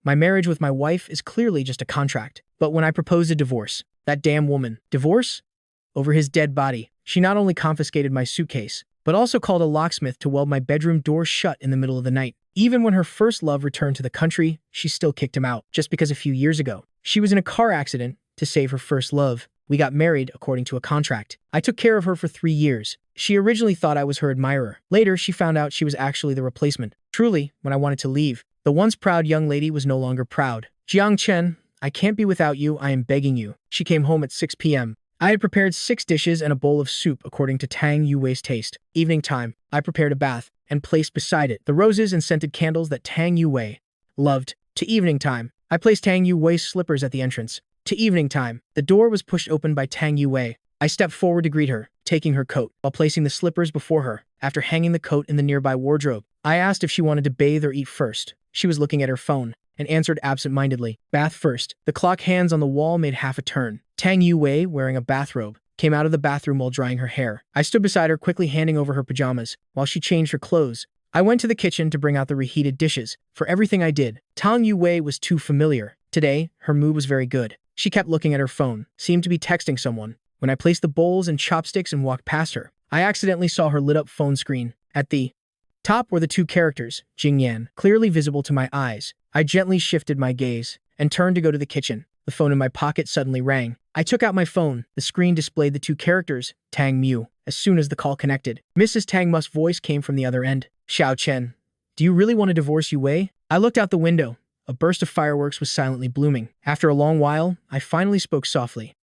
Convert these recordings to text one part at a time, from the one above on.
My marriage with my wife is clearly just a contract. But when I proposed a divorce, that damn woman, divorce? Over his dead body, she not only confiscated my suitcase, but also called a locksmith to weld my bedroom door shut in the middle of the night. Even when her first love returned to the country, she still kicked him out, just because a few years ago, she was in a car accident to save her first love. We got married according to a contract. I took care of her for 3 years. She originally thought I was her admirer. Later, she found out she was actually the replacement. Truly, when I wanted to leave, the once proud young lady was no longer proud. Jiang Chen, I can't be without you, I am begging you. She came home at 6 p.m. I had prepared 6 dishes and a bowl of soup according to Tang Yuwei's taste. Evening time, I prepared a bath and placed beside it the roses and scented candles that Tang Yuwei loved. To evening time, I placed Tang Yuwei's slippers at the entrance. To evening time, the door was pushed open by Tang Yuwei. I stepped forward to greet her, taking her coat, while placing the slippers before her. After hanging the coat in the nearby wardrobe, I asked if she wanted to bathe or eat first. She was looking at her phone and answered absent-mindedly, bath first. The clock hands on the wall made half a turn. Tang Yuwei, wearing a bathrobe, came out of the bathroom while drying her hair. I stood beside her, quickly handing over her pajamas, while she changed her clothes. I went to the kitchen to bring out the reheated dishes. For everything I did, Tang Yuwei was too familiar. Today, her mood was very good. She kept looking at her phone, seemed to be texting someone. When I placed the bowls and chopsticks and walked past her, I accidentally saw her lit-up phone screen. At the top were the 2 characters, Jingyan, clearly visible to my eyes. I gently shifted my gaze and turned to go to the kitchen. The phone in my pocket suddenly rang. I took out my phone. The screen displayed the 2 characters, Tang Mu. As soon as the call connected, Mrs. Tang Mu's voice came from the other end. Xiao Chen, do you really want to divorce Yu Wei? I looked out the window. A burst of fireworks was silently blooming. After a long while, I finally spoke softly.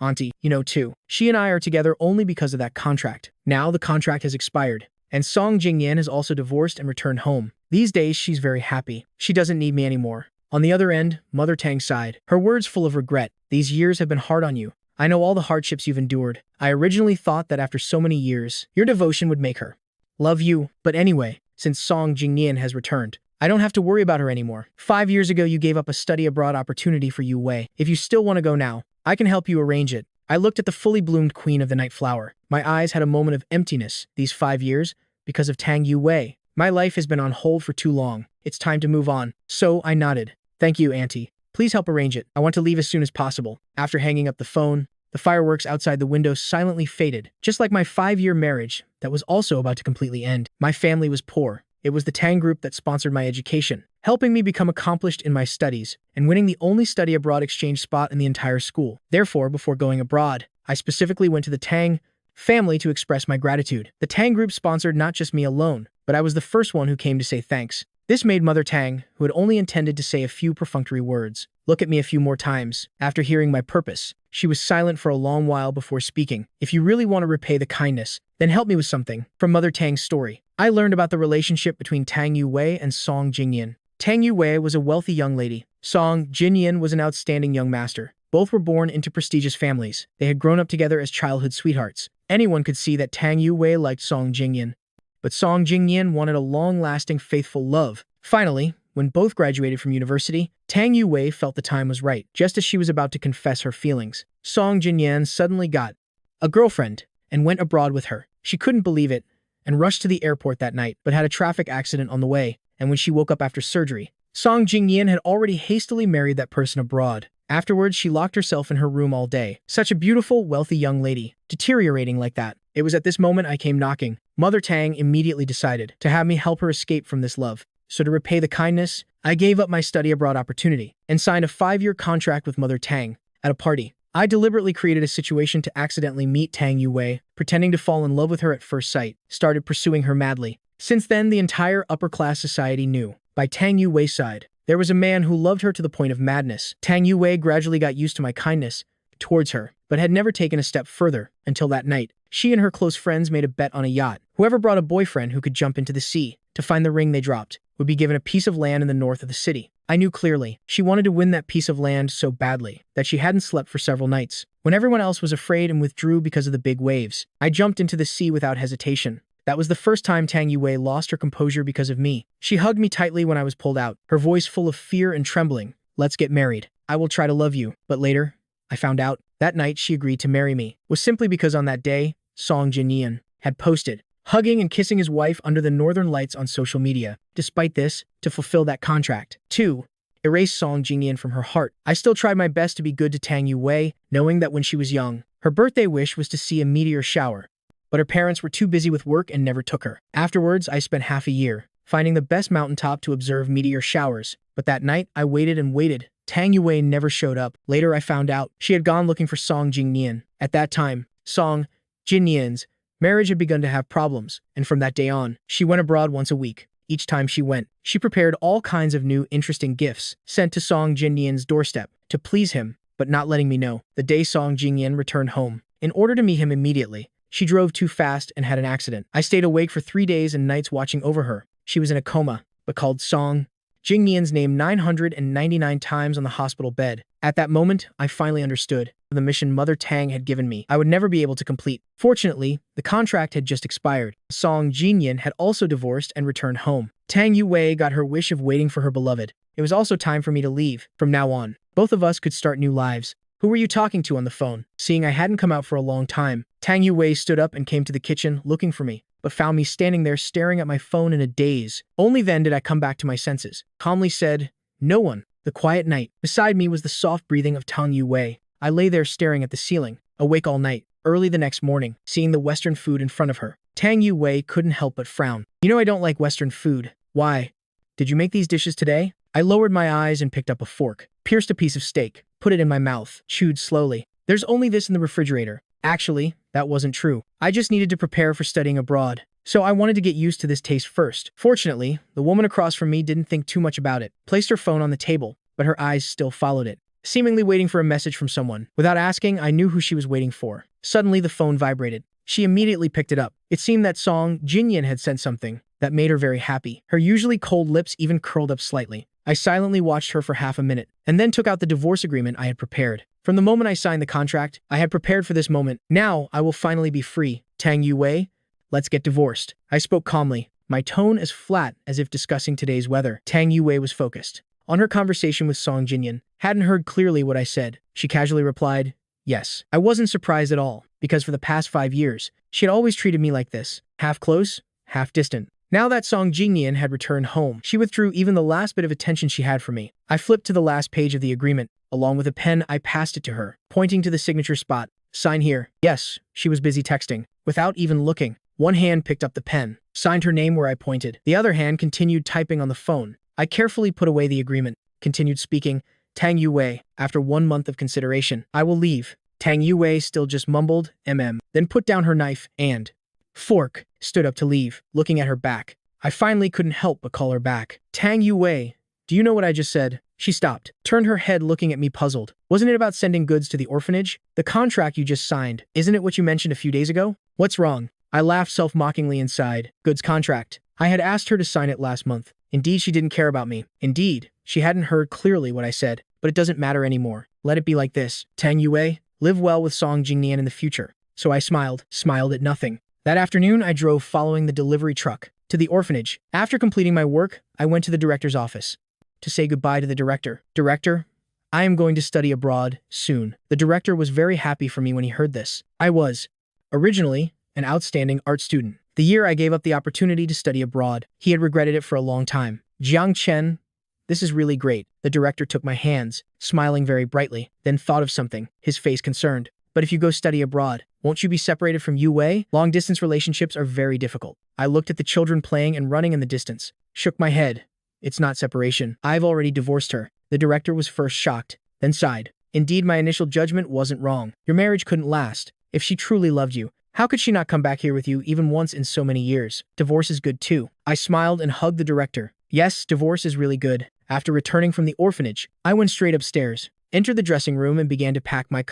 Auntie, you know too. She and I are together only because of that contract. Now the contract has expired, and Song Jingyan has also divorced and returned home. These days, she's very happy. She doesn't need me anymore. On the other end, Mother Tang sighed, her words full of regret. These years have been hard on you. I know all the hardships you've endured. I originally thought that after so many years, your devotion would make her love you. But anyway, since Song Jingyan has returned, I don't have to worry about her anymore. 5 years ago, you gave up a study abroad opportunity for Yu Wei. If you still want to go now, I can help you arrange it. I looked at the fully bloomed queen of the night flower. My eyes had a moment of emptiness. These 5 years, because of Tang Yuwei, my life has been on hold for too long. It's time to move on. So I nodded. Thank you, Auntie. Please help arrange it. I want to leave as soon as possible. After hanging up the phone, the fireworks outside the window silently faded, just like my 5-year marriage that was also about to completely end. My family was poor. It was the Tang Group that sponsored my education, helping me become accomplished in my studies and winning the only study abroad exchange spot in the entire school. Therefore, before going abroad, I specifically went to the Tang family to express my gratitude. The Tang Group sponsored not just me alone, but I was the first one who came to say thanks. This made Mother Tang, who had only intended to say a few perfunctory words, look at me a few more times. After hearing my purpose, she was silent for a long while before speaking. If you really want to repay the kindness, then help me with something. From Mother Tang's story, I learned about the relationship between Tang Yuwei and Song Jingyan. Tang Yuwei was a wealthy young lady. Song Jingyan was an outstanding young master. Both were born into prestigious families. They had grown up together as childhood sweethearts. Anyone could see that Tang Yuwei liked Song Jingyan. But Song Jingyan wanted a long-lasting, faithful love. Finally, when both graduated from university, Tang Yuwei felt the time was right. Just as she was about to confess her feelings, Song Jingyan suddenly got a girlfriend and went abroad with her. She couldn't believe it and rushed to the airport that night, but had a traffic accident on the way, and when she woke up after surgery, Song Jingyan had already hastily married that person abroad. Afterwards, she locked herself in her room all day. Such a beautiful, wealthy young lady, deteriorating like that. It was at this moment I came knocking. Mother Tang immediately decided to have me help her escape from this love. So to repay the kindness, I gave up my study abroad opportunity and signed a 5-year contract with Mother Tang. At a party, I deliberately created a situation to accidentally meet Tang Yuwei, pretending to fall in love with her at first sight, started pursuing her madly. Since then, the entire upper-class society knew. By Tang Yuwei's side, there was a man who loved her to the point of madness. Tang Yuwei gradually got used to my kindness towards her, but had never taken a step further until that night. She and her close friends made a bet on a yacht. Whoever brought a boyfriend who could jump into the sea to find the ring they dropped would be given a piece of land in the north of the city. I knew clearly she wanted to win that piece of land so badly that she hadn't slept for several nights. When everyone else was afraid and withdrew because of the big waves, I jumped into the sea without hesitation. That was the first time Tang Yuwei lost her composure because of me. She hugged me tightly when I was pulled out, her voice full of fear and trembling. Let's get married. I will try to love you. But later, I found out that night she agreed to marry me was simply because on that day, Song Jingyan had posted hugging and kissing his wife under the northern lights on social media. Despite this, to fulfill that contract, 2 erased Song Jingyan from her heart. I still tried my best to be good to Tang Yuwei, knowing that when she was young, her birthday wish was to see a meteor shower. But her parents were too busy with work and never took her. Afterwards, I spent half a year finding the best mountaintop to observe meteor showers. But that night, I waited and waited. Tang Yuwei never showed up. Later, I found out she had gone looking for Song Jingyan. At that time, Song Jingyan's marriage had begun to have problems, and from that day on, she went abroad once a week. Each time she went, she prepared all kinds of new, interesting gifts sent to Song Jingyan's doorstep to please him, but not letting me know. The day Song Jingyan returned home, in order to meet him immediately, she drove too fast and had an accident. I stayed awake for 3 days and nights watching over her. She was in a coma, but called Song Jingyan's name 999 times on the hospital bed. At that moment, I finally understood the mission Mother Tang had given me. I would never be able to complete. Fortunately, the contract had just expired. Song Jingyan had also divorced and returned home. Tang Yuwei got her wish of waiting for her beloved. It was also time for me to leave. From now on, both of us could start new lives. Who were you talking to on the phone? Seeing I hadn't come out for a long time, Tang Yuwei stood up and came to the kitchen looking for me, but found me standing there staring at my phone in a daze. Only then did I come back to my senses. Calmly said, "No one." The quiet night. Beside me was the soft breathing of Tang Yuwei. I lay there staring at the ceiling, awake all night. Early the next morning, seeing the Western food in front of her, Tang Yuwei couldn't help but frown. "You know I don't like Western food. Why? Did you make these dishes today?" I lowered my eyes and picked up a fork, pierced a piece of steak, put it in my mouth, chewed slowly. "There's only this in the refrigerator." Actually, that wasn't true. I just needed to prepare for studying abroad, so I wanted to get used to this taste first. Fortunately, the woman across from me didn't think too much about it, placed her phone on the table, but her eyes still followed it, seemingly waiting for a message from someone. Without asking, I knew who she was waiting for. Suddenly, the phone vibrated. She immediately picked it up. It seemed that Song Jingyan had sent something that made her very happy. Her usually cold lips even curled up slightly. I silently watched her for half a minute, and then took out the divorce agreement I had prepared. From the moment I signed the contract, I had prepared for this moment. Now, I will finally be free. Tang Yuwei, let's get divorced. I spoke calmly, my tone as flat as if discussing today's weather. Tang Yuwei was focused on her conversation with Song Jingyan, hadn't heard clearly what I said. She casually replied, "Yes." I wasn't surprised at all, because for the past 5 years, she had always treated me like this, half close, half distant. Now that Song Jingyan had returned home, she withdrew even the last bit of attention she had for me. I flipped to the last page of the agreement. Along with a pen, I passed it to her, pointing to the signature spot. "Sign here." Yes, she was busy texting. Without even looking, one hand picked up the pen, signed her name where I pointed. The other hand continued typing on the phone. I carefully put away the agreement, continued speaking. "Tang Yuwei, after 1 month of consideration, I will leave." Tang Yuwei still just mumbled, then put down her knife and fork, stood up to leave, looking at her back. I finally couldn't help but call her back. "Tang Yuwei, do you know what I just said?" She stopped, turned her head looking at me puzzled. "Wasn't it about sending goods to the orphanage? The contract you just signed, isn't it what you mentioned a few days ago?" "What's wrong?" I laughed self-mockingly inside. "Goods contract. I had asked her to sign it last month. Indeed, she didn't care about me. Indeed, she hadn't heard clearly what I said, but it doesn't matter anymore. Let it be like this. Tang Yuwei, live well with Song Jingyan in the future." So I smiled at nothing. That afternoon, I drove following the delivery truck to the orphanage. After completing my work, I went to the director's office to say goodbye to the director. "Director, I am going to study abroad soon." The director was very happy for me when he heard this. I was, originally, an outstanding art student. The year I gave up the opportunity to study abroad, he had regretted it for a long time. "Jiang Chen, this is really great." The director took my hands, smiling very brightly, then thought of something, his face concerned. "But if you go study abroad, won't you be separated from Yuwei? Long-distance relationships are very difficult." I looked at the children playing and running in the distance, shook my head. "It's not separation. I've already divorced her." The director was first shocked, then sighed. "Indeed, my initial judgment wasn't wrong. Your marriage couldn't last. If she truly loved you, how could she not come back here with you even once in so many years? Divorce is good too." I smiled and hugged the director. "Yes, divorce is really good." After returning from the orphanage, I went straight upstairs, entered the dressing room and began to pack my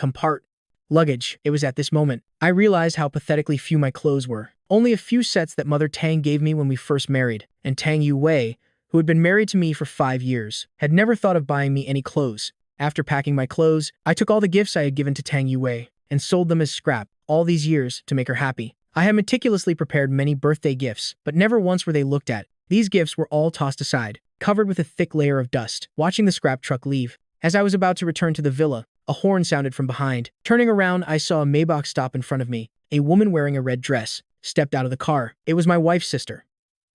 luggage. It was at this moment I realized how pathetically few my clothes were. Only a few sets that Mother Tang gave me when we first married, and Tang Yuwei, who had been married to me for 5 years, had never thought of buying me any clothes. After packing my clothes, I took all the gifts I had given to Tang Yuwei and sold them as scrap, all these years, to make her happy. I had meticulously prepared many birthday gifts, but never once were they looked at. These gifts were all tossed aside, covered with a thick layer of dust. Watching the scrap truck leave, as I was about to return to the villa, a horn sounded from behind. Turning around, I saw a Maybach stop in front of me. A woman wearing a red dress stepped out of the car. It was my wife's sister,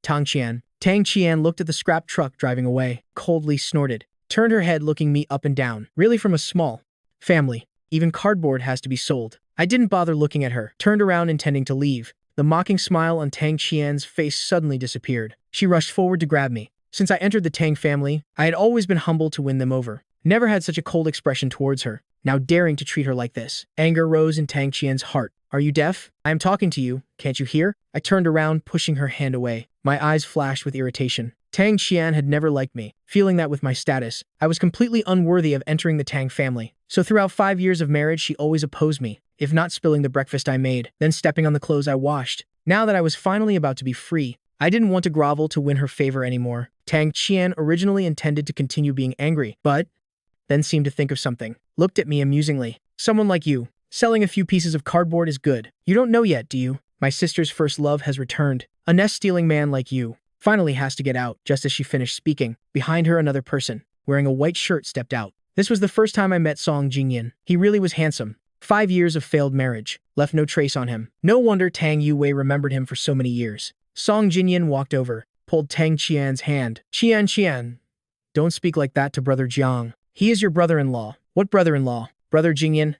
Tang Qian. Tang Qian looked at the scrap truck driving away, coldly snorted. turned her head looking me up and down. Really, from a small family, even cardboard has to be sold. I didn't bother looking at her, turned around intending to leave. The mocking smile on Tang Qian's face suddenly disappeared. She rushed forward to grab me. Since I entered the Tang family, I had always been humble to win them over. Never had such a cold expression towards her, now daring to treat her like this. Anger rose in Tang Qian's heart. Are you deaf? I am talking to you. Can't you hear? I turned around, pushing her hand away. My eyes flashed with irritation. Tang Qian had never liked me, feeling that with my status, I was completely unworthy of entering the Tang family. So throughout 5 years of marriage, she always opposed me, if not spilling the breakfast I made, then stepping on the clothes I washed. Now that I was finally about to be free, I didn't want to grovel to win her favor anymore. Tang Qian originally intended to continue being angry, but then seemed to think of something. Looked at me amusingly. Someone like you, selling a few pieces of cardboard is good. You don't know yet, do you? My sister's first love has returned. A nest-stealing man like you finally has to get out. Just as she finished speaking, behind her another person, wearing a white shirt, stepped out. This was the first time I met Song Jingyan. He really was handsome. 5 years of failed marriage left no trace on him. No wonder Tang Yuwei remembered him for so many years. Song Jingyan walked over, pulled Tang Qian's hand. Qian, don't speak like that to Brother Jiang. He is your brother-in-law. What brother-in-law? Brother Jingyan?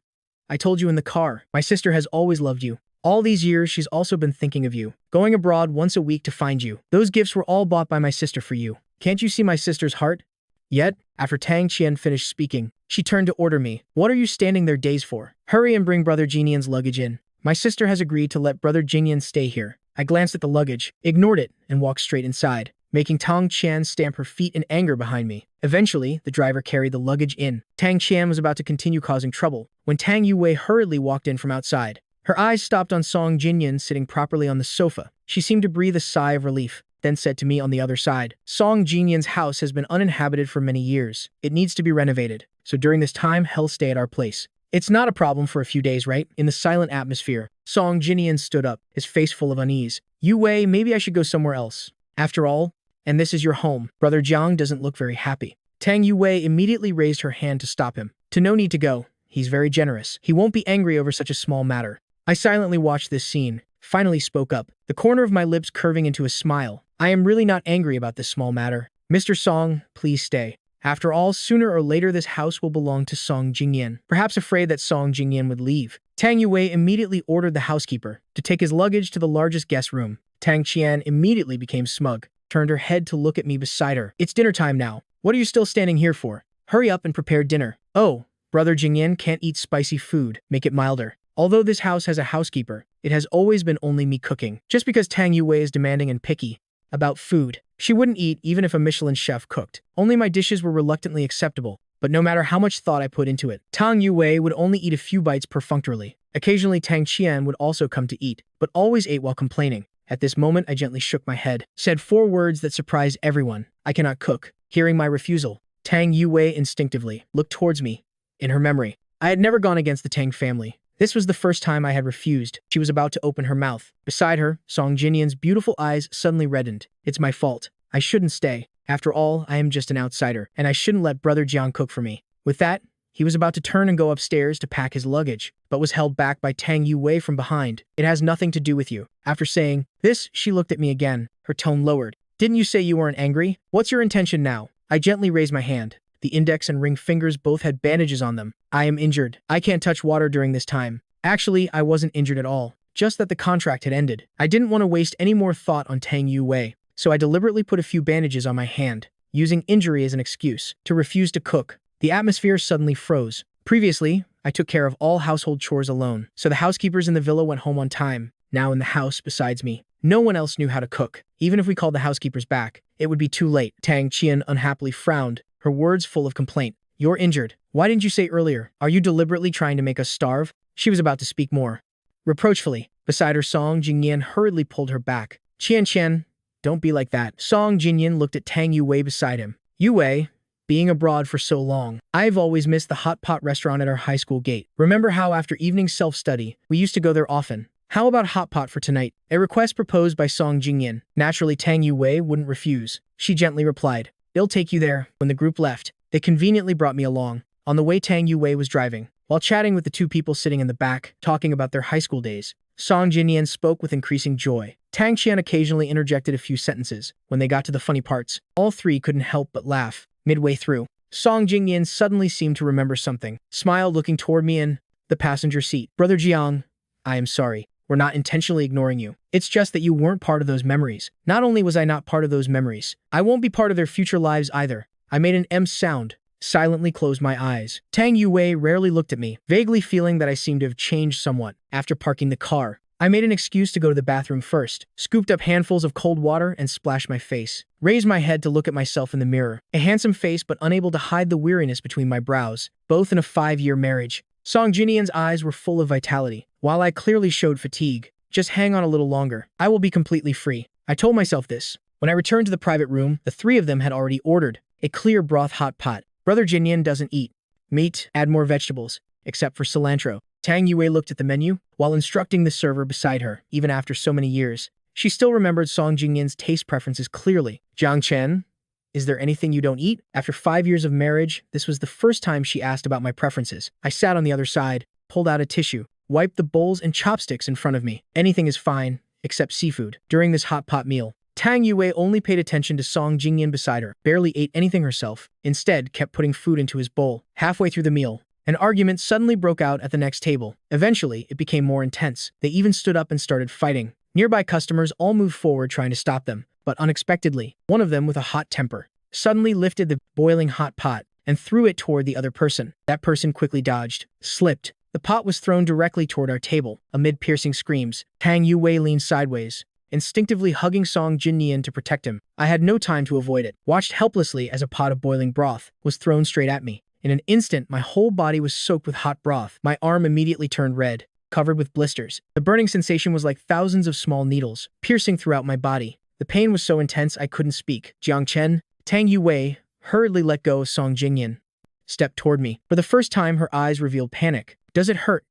I told you in the car. My sister has always loved you. All these years, she's also been thinking of you, going abroad once a week to find you. Those gifts were all bought by my sister for you. Can't you see my sister's heart? Yet, after Tang Qian finished speaking, she turned to order me. What are you standing there dazed for? Hurry and bring Brother Jingyan's luggage in. My sister has agreed to let Brother Jingyan stay here. I glanced at the luggage, ignored it, and walked straight inside, making Tang Qian stamp her feet in anger behind me. Eventually, the driver carried the luggage in. Tang Qian was about to continue causing trouble when Tang Yuwei hurriedly walked in from outside. Her eyes stopped on Song Jingyan sitting properly on the sofa. She seemed to breathe a sigh of relief, then said to me on the other side, Song Jingyan's house has been uninhabited for many years. It needs to be renovated. So during this time, he'll stay at our place. It's not a problem for a few days, right? In the silent atmosphere, Song Jingyan stood up, his face full of unease. Yuwei, maybe I should go somewhere else. After all, and this is your home. Brother Jiang doesn't look very happy. Tang Yuwei immediately raised her hand to stop him. To no need to go. He's very generous. He won't be angry over such a small matter. I silently watched this scene, finally spoke up, the corner of my lips curving into a smile. I am really not angry about this small matter. Mr. Song, please stay. After all, sooner or later this house will belong to Song Jingyan. Perhaps afraid that Song Jingyan would leave, Tang Yuwei immediately ordered the housekeeper to take his luggage to the largest guest room. Tang Qian immediately became smug, turned her head to look at me beside her. It's dinner time now. What are you still standing here for? Hurry up and prepare dinner. Oh, Brother Jingyan can't eat spicy food. Make it milder. Although this house has a housekeeper, it has always been only me cooking. Just because Tang Yuwei is demanding and picky about food, she wouldn't eat even if a Michelin chef cooked. Only my dishes were reluctantly acceptable, but no matter how much thought I put into it, Tang Yuwei would only eat a few bites perfunctorily. Occasionally Tang Qian would also come to eat, but always ate while complaining. At this moment I gently shook my head, said 4 words that surprised everyone. I cannot cook. Hearing my refusal, Tang Yuwei instinctively looked towards me. In her memory, I had never gone against the Tang family. This was the first time I had refused. She was about to open her mouth. Beside her, Song Jingyan's beautiful eyes suddenly reddened. It's my fault. I shouldn't stay. After all, I am just an outsider, and I shouldn't let Brother Jiang cook for me. With that, he was about to turn and go upstairs to pack his luggage, but was held back by Tang Yuwei from behind. It has nothing to do with you. After saying this, she looked at me again, her tone lowered. Didn't you say you weren't angry? What's your intention now? I gently raised my hand. The index and ring fingers both had bandages on them. I am injured. I can't touch water during this time. Actually, I wasn't injured at all. Just that the contract had ended. I didn't want to waste any more thought on Tang Yuwei, so I deliberately put a few bandages on my hand, using injury as an excuse to refuse to cook. The atmosphere suddenly froze. Previously, I took care of all household chores alone, so the housekeepers in the villa went home on time. Now in the house, besides me, no one else knew how to cook. Even if we called the housekeepers back, it would be too late. Tang Qian unhappily frowned, her words full of complaint. You're injured. Why didn't you say earlier? Are you deliberately trying to make us starve? She was about to speak more. Reproachfully, beside her, Song Jingyan hurriedly pulled her back. Qian, don't be like that. Song Jingyan looked at Tang Yuwei beside him. Yuwei, being abroad for so long, I've always missed the hot pot restaurant at our high school gate. Remember how after evening self-study, we used to go there often? How about hot pot for tonight? A request proposed by Song Jingyan. Naturally, Tang Yuwei wouldn't refuse. She gently replied, they'll take you there. When the group left, they conveniently brought me along. On the way, Tang Yuwei was driving, while chatting with the 2 people sitting in the back, talking about their high school days. Song Jingyan spoke with increasing joy. Tang Qian occasionally interjected a few sentences. When they got to the funny parts, all 3 couldn't help but laugh. Midway through, Song Jingyan suddenly seemed to remember something, smiled looking toward me in the passenger seat. Brother Jiang, I am sorry. We're not intentionally ignoring you. It's just that you weren't part of those memories. Not only was I not part of those memories, I won't be part of their future lives either. I made an M sound, silently closed my eyes. Tang Yue rarely looked at me, vaguely feeling that I seemed to have changed somewhat. After parking the car, I made an excuse to go to the bathroom first, scooped up handfuls of cold water and splashed my face. Raised my head to look at myself in the mirror. A handsome face but unable to hide the weariness between my brows, both in a 5-year marriage. Song Jinian's eyes were full of vitality, while I clearly showed fatigue. Just hang on a little longer. I will be completely free. I told myself this. When I returned to the private room, the three of them had already ordered a clear broth hot pot. Brother Jinian doesn't eat meat, add more vegetables, except for cilantro. Tang Yue looked at the menu while instructing the server beside her. Even after so many years, she still remembered Song Jingyan's taste preferences clearly. Jiang Chen, is there anything you don't eat? After 5 years of marriage, this was the first time she asked about my preferences. I sat on the other side, pulled out a tissue, wiped the bowls and chopsticks in front of me. Anything is fine, except seafood. During this hot pot meal, Tang Yue only paid attention to Song Jingyan beside her, barely ate anything herself, instead kept putting food into his bowl. Halfway through the meal, an argument suddenly broke out at the next table. Eventually, it became more intense. They even stood up and started fighting. Nearby customers all moved forward trying to stop them, but unexpectedly, one of them with a hot temper suddenly lifted the boiling hot pot and threw it toward the other person. That person quickly dodged, slipped. The pot was thrown directly toward our table. Amid piercing screams, Tang Yue leaned sideways, instinctively hugging Song Jingyan to protect him. I had no time to avoid it, watched helplessly as a pot of boiling broth was thrown straight at me. In an instant, my whole body was soaked with hot broth. My arm immediately turned red, covered with blisters. The burning sensation was like thousands of small needles, piercing throughout my body. The pain was so intense I couldn't speak. Jiang Chen, Tang Yue hurriedly let go of Song Jingyan, stepped toward me. For the first time, her eyes revealed panic. Does it hurt?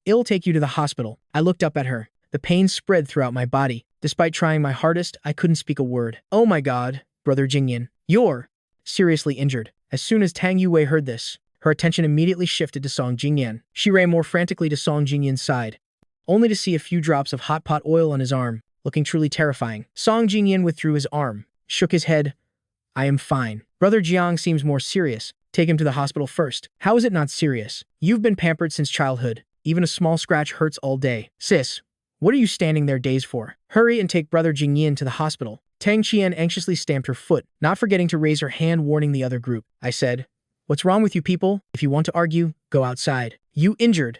It'll take you to the hospital. I looked up at her. The pain spread throughout my body. Despite trying my hardest, I couldn't speak a word. Oh my god, Brother Jingyan, you're seriously injured. As soon as Tang Yue heard this, her attention immediately shifted to Song Jingyan. She ran more frantically to Song Jingyan's side, only to see a few drops of hot pot oil on his arm, looking truly terrifying. Song Jingyan withdrew his arm, shook his head. I am fine. Brother Jiang seems more serious. Take him to the hospital first. How is it not serious? You've been pampered since childhood. Even a small scratch hurts all day. Sis, what are you standing there dazed for? Hurry and take Brother Jingyan to the hospital. Tang Qian anxiously stamped her foot, not forgetting to raise her hand warning the other group. I said, what's wrong with you people? If you want to argue, go outside. You injured,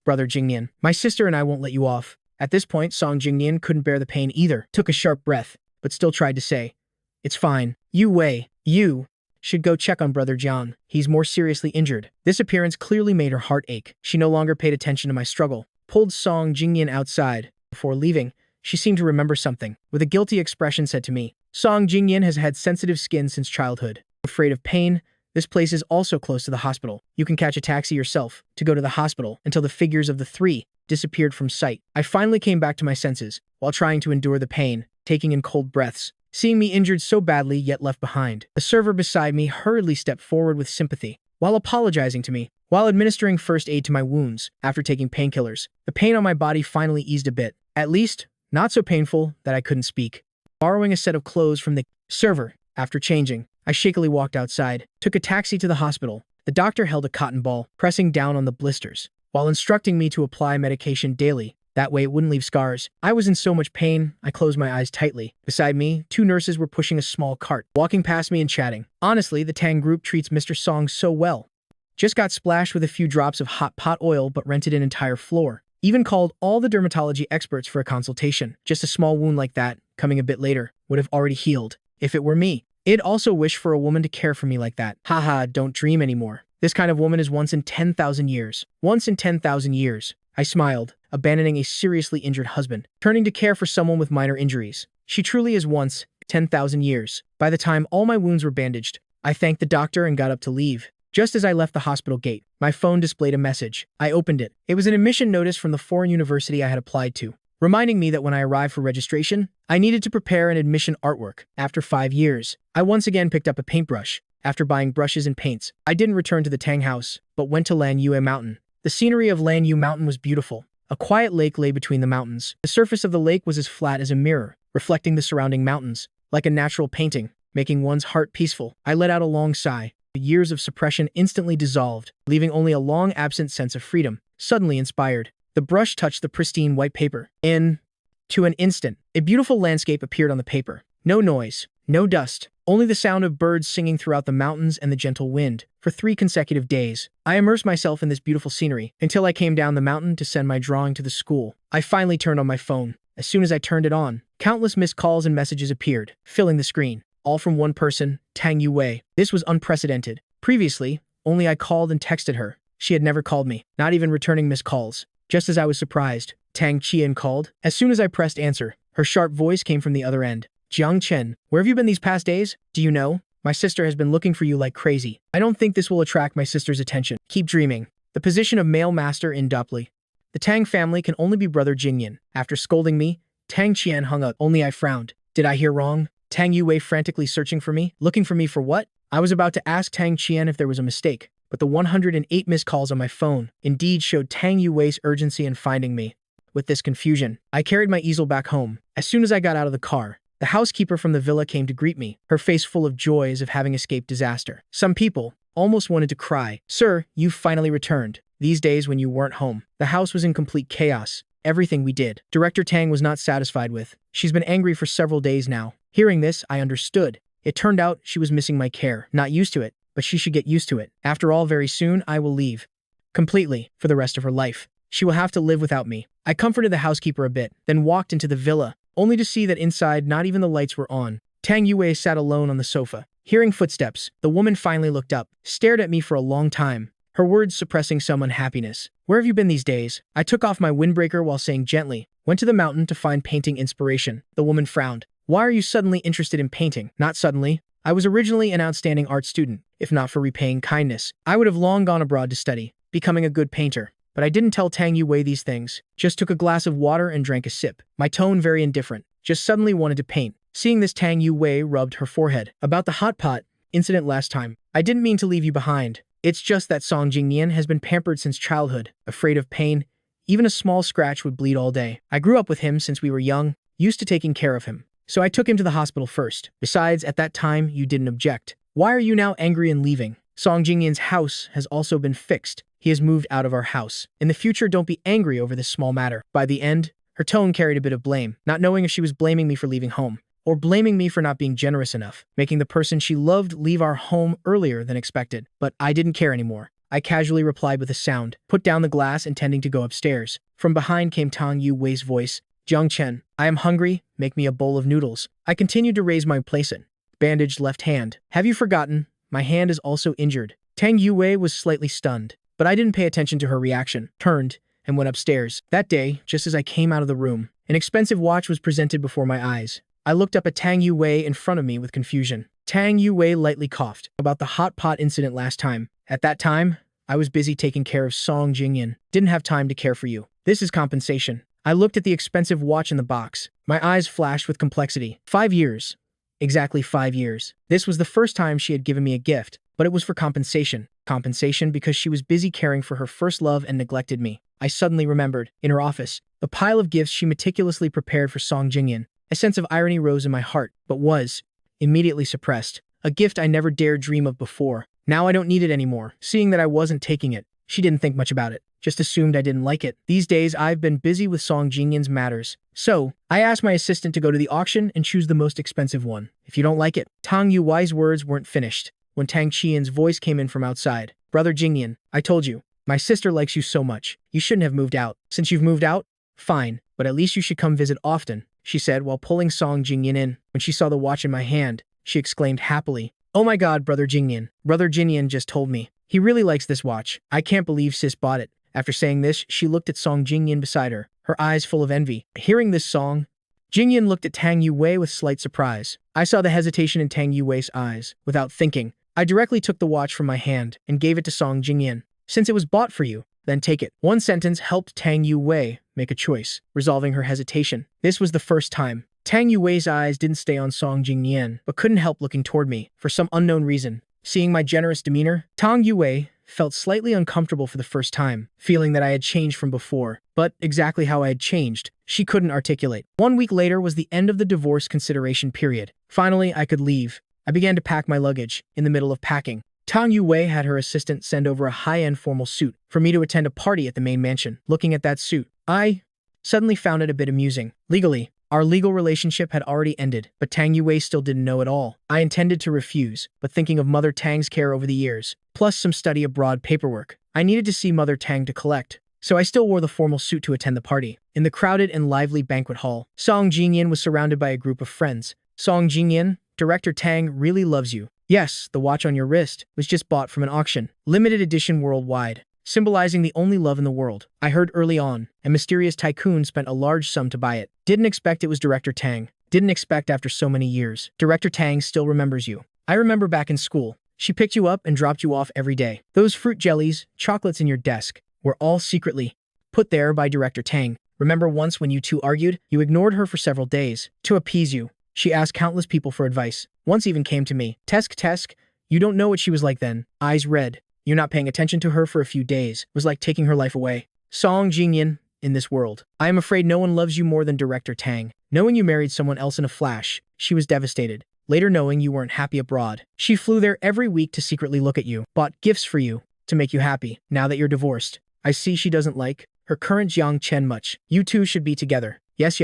Brother Jingyan. My sister and I won't let you off. At this point, Song Jingyan couldn't bear the pain either, took a sharp breath, but still tried to say, it's fine. You Wei, you should go check on Brother Jiang. He's more seriously injured. This appearance clearly made her heart ache. She no longer paid attention to my struggle, pulled Song Jingyan outside. Before leaving, she seemed to remember something. With a guilty expression said to me, Song Jingyan has had sensitive skin since childhood. Afraid of pain, this place is also close to the hospital. You can catch a taxi yourself to go to the hospital until the figures of the three disappeared from sight. I finally came back to my senses while trying to endure the pain, taking in cold breaths. Seeing me injured so badly yet left behind, the server beside me hurriedly stepped forward with sympathy, while apologizing to me, while administering first aid to my wounds. After taking painkillers, the pain on my body finally eased a bit. At least, not so painful that I couldn't speak. Borrowing a set of clothes from the server, after changing, I shakily walked outside, took a taxi to the hospital. The doctor held a cotton ball, pressing down on the blisters, while instructing me to apply medication daily. That way it wouldn't leave scars. I was in so much pain, I closed my eyes tightly. Beside me, 2 nurses were pushing a small cart, walking past me and chatting. Honestly, the Tang group treats Mr. Song so well. Just got splashed with a few drops of hot pot oil but rented an entire floor. Even called all the dermatology experts for a consultation. Just a small wound like that, coming a bit later, would have already healed. If it were me, I'd also wish for a woman to care for me like that. Haha, don't dream anymore. This kind of woman is once in 10,000 years. Once in 10,000 years. I smiled, abandoning a seriously injured husband, turning to care for someone with minor injuries. She truly is once 10,000 years. By the time all my wounds were bandaged, I thanked the doctor and got up to leave. Just as I left the hospital gate, my phone displayed a message. I opened it. It was an admission notice from the foreign university I had applied to, reminding me that when I arrived for registration, I needed to prepare an admission artwork. After 5 years, I once again picked up a paintbrush. After buying brushes and paints, I didn't return to the Tang house, but went to Lan Yue Mountain. The scenery of Lan Yu Mountain was beautiful. A quiet lake lay between the mountains. The surface of the lake was as flat as a mirror, reflecting the surrounding mountains, like a natural painting, making one's heart peaceful. I let out a long sigh, The years of suppression instantly dissolved, leaving only a long-absent sense of freedom, suddenly inspired. The brush touched the pristine white paper. To an instant, a beautiful landscape appeared on the paper. No noise, no dust, only the sound of birds singing throughout the mountains and the gentle wind. For 3 consecutive days, I immersed myself in this beautiful scenery until I came down the mountain to send my drawing to the school. I finally turned on my phone. As soon as I turned it on, countless missed calls and messages appeared, filling the screen. All from one person, Tang Yuwei. This was unprecedented. Previously, only I called and texted her. She had never called me, not even returning missed calls. Just as I was surprised, Tang Qian called. As soon as I pressed answer, her sharp voice came from the other end. Jiang Chen, where have you been these past days? Do you know? My sister has been looking for you like crazy. I don't think this will attract my sister's attention. Keep dreaming. The position of male master in Dopli. The Tang family can only be brother Jingyan. After scolding me, Tang Qian hung up. Only I frowned. Did I hear wrong? Tang Yuwei frantically searching for me? Looking for me for what? I was about to ask Tang Qian if there was a mistake, but the 108 missed calls on my phone indeed showed Tang Yuwei's urgency in finding me. With this confusion, I carried my easel back home. As soon as I got out of the car, the housekeeper from the villa came to greet me, her face full of joy as if having escaped disaster. Some people almost wanted to cry. Sir, you've finally returned. These days when you weren't home, the house was in complete chaos. Everything we did, Director Tang was not satisfied with. She's been angry for several days now. Hearing this, I understood. It turned out she was missing my care. Not used to it, but she should get used to it. After all, very soon, I will leave. Completely, for the rest of her life. She will have to live without me. I comforted the housekeeper a bit, then walked into the villa, only to see that inside not even the lights were on. Tang Yuwei sat alone on the sofa. Hearing footsteps, the woman finally looked up, stared at me for a long time, her words suppressing some unhappiness. Where have you been these days? I took off my windbreaker while saying gently, went to the mountain to find painting inspiration. The woman frowned. Why are you suddenly interested in painting? Not suddenly. I was originally an outstanding art student. If not for repaying kindness, I would have long gone abroad to study, becoming a good painter. But I didn't tell Tang Yuwei these things. Just took a glass of water and drank a sip. My tone very indifferent. Just suddenly wanted to paint. Seeing this, Tang Yuwei rubbed her forehead. About the hot pot incident last time. I didn't mean to leave you behind. It's just that Song Jingyan has been pampered since childhood, afraid of pain. Even a small scratch would bleed all day. I grew up with him since we were young, used to taking care of him. So I took him to the hospital first. Besides, at that time, you didn't object. Why are you now angry and leaving? Song Jingyan's house has also been fixed. He has moved out of our house. In the future, don't be angry over this small matter. By the end, her tone carried a bit of blame, not knowing if she was blaming me for leaving home, or blaming me for not being generous enough, making the person she loved leave our home earlier than expected. But I didn't care anymore. I casually replied with a sound, put down the glass intending to go upstairs. From behind came Tang Yuwei's voice. Jiang Chen, I am hungry, make me a bowl of noodles. I continued to raise my placent, bandaged left hand. Have you forgotten? My hand is also injured. Tang Yuwei was slightly stunned, but I didn't pay attention to her reaction, turned, and went upstairs. That day, just as I came out of the room, an expensive watch was presented before my eyes. I looked up at Tang Yuwei in front of me with confusion. Tang Yuwei lightly coughed about the hot pot incident last time. At that time, I was busy taking care of Song Jingyan. Didn't have time to care for you. This is compensation. I looked at the expensive watch in the box. My eyes flashed with complexity. 5 years. Exactly 5 years. This was the first time she had given me a gift, but it was for compensation. Compensation because she was busy caring for her first love and neglected me. I suddenly remembered, in her office, the pile of gifts she meticulously prepared for Song Jingyan. A sense of irony rose in my heart, but was immediately suppressed. A gift I never dared dream of before. Now I don't need it anymore. Seeing that I wasn't taking it, she didn't think much about it. Just assumed I didn't like it. These days, I've been busy with Song Jingyan's matters. So, I asked my assistant to go to the auction and choose the most expensive one. If you don't like it. Tang Yuwei's words weren't finished when Tang Qian's voice came in from outside. Brother Jingyan, I told you, my sister likes you so much. You shouldn't have moved out. Since you've moved out, fine, but at least you should come visit often, she said while pulling Song Jingyan in. When she saw the watch in my hand, she exclaimed happily, Oh my god, Brother Jingyan. Brother Jingyan just told me. He really likes this watch. I can't believe sis bought it. After saying this, she looked at Song Jingyan beside her, her eyes full of envy. Hearing this song, Jingyan looked at Tang Yuwei with slight surprise. I saw the hesitation in Tang Yuwei's eyes. Without thinking, I directly took the watch from my hand and gave it to Song Jingyan. Since it was bought for you, then take it. One sentence helped Tang Yuwei make a choice, resolving her hesitation. This was the first time. Tang Yuwei's eyes didn't stay on Song Jingyan, but couldn't help looking toward me, for some unknown reason. Seeing my generous demeanor, Tang Yuwei felt slightly uncomfortable for the first time, feeling that I had changed from before. But exactly how I had changed, she couldn't articulate. 1 week later was the end of the divorce consideration period. Finally, I could leave. I began to pack my luggage. In the middle of packing, Tang Yue had her assistant send over a high-end formal suit for me to attend a party at the main mansion. Looking at that suit, I suddenly found it a bit amusing. Legally, our legal relationship had already ended, but Tang Yue still didn't know it all. I intended to refuse, but thinking of Mother Tang's care over the years, plus some study abroad paperwork, I needed to see Mother Tang to collect. So I still wore the formal suit to attend the party. In the crowded and lively banquet hall, Song Jingyan was surrounded by a group of friends. Song Jingyan, Director Tang really loves you. Yes, the watch on your wrist was just bought from an auction. Limited edition worldwide, symbolizing the only love in the world. I heard early on, a mysterious tycoon spent a large sum to buy it. Didn't expect it was Director Tang. Didn't expect after so many years. Director Tang still remembers you. I remember back in school. She picked you up and dropped you off every day. Those fruit jellies, chocolates in your desk, were all secretly put there by Director Tang. Remember once when you two argued? You ignored her for several days. To appease you, she asked countless people for advice. Once even came to me. Tesk, you don't know what she was like then. Eyes red. You not paying attention to her for a few days was like taking her life away. Song Jingyan, in this world, I am afraid no one loves you more than Director Tang. Knowing you married someone else in a flash, she was devastated. Later knowing you weren't happy abroad, she flew there every week to secretly look at you, bought gifts for you, to make you happy. Now that you're divorced, I see she doesn't like her current Jiang Chen much. You two should be together. Yes,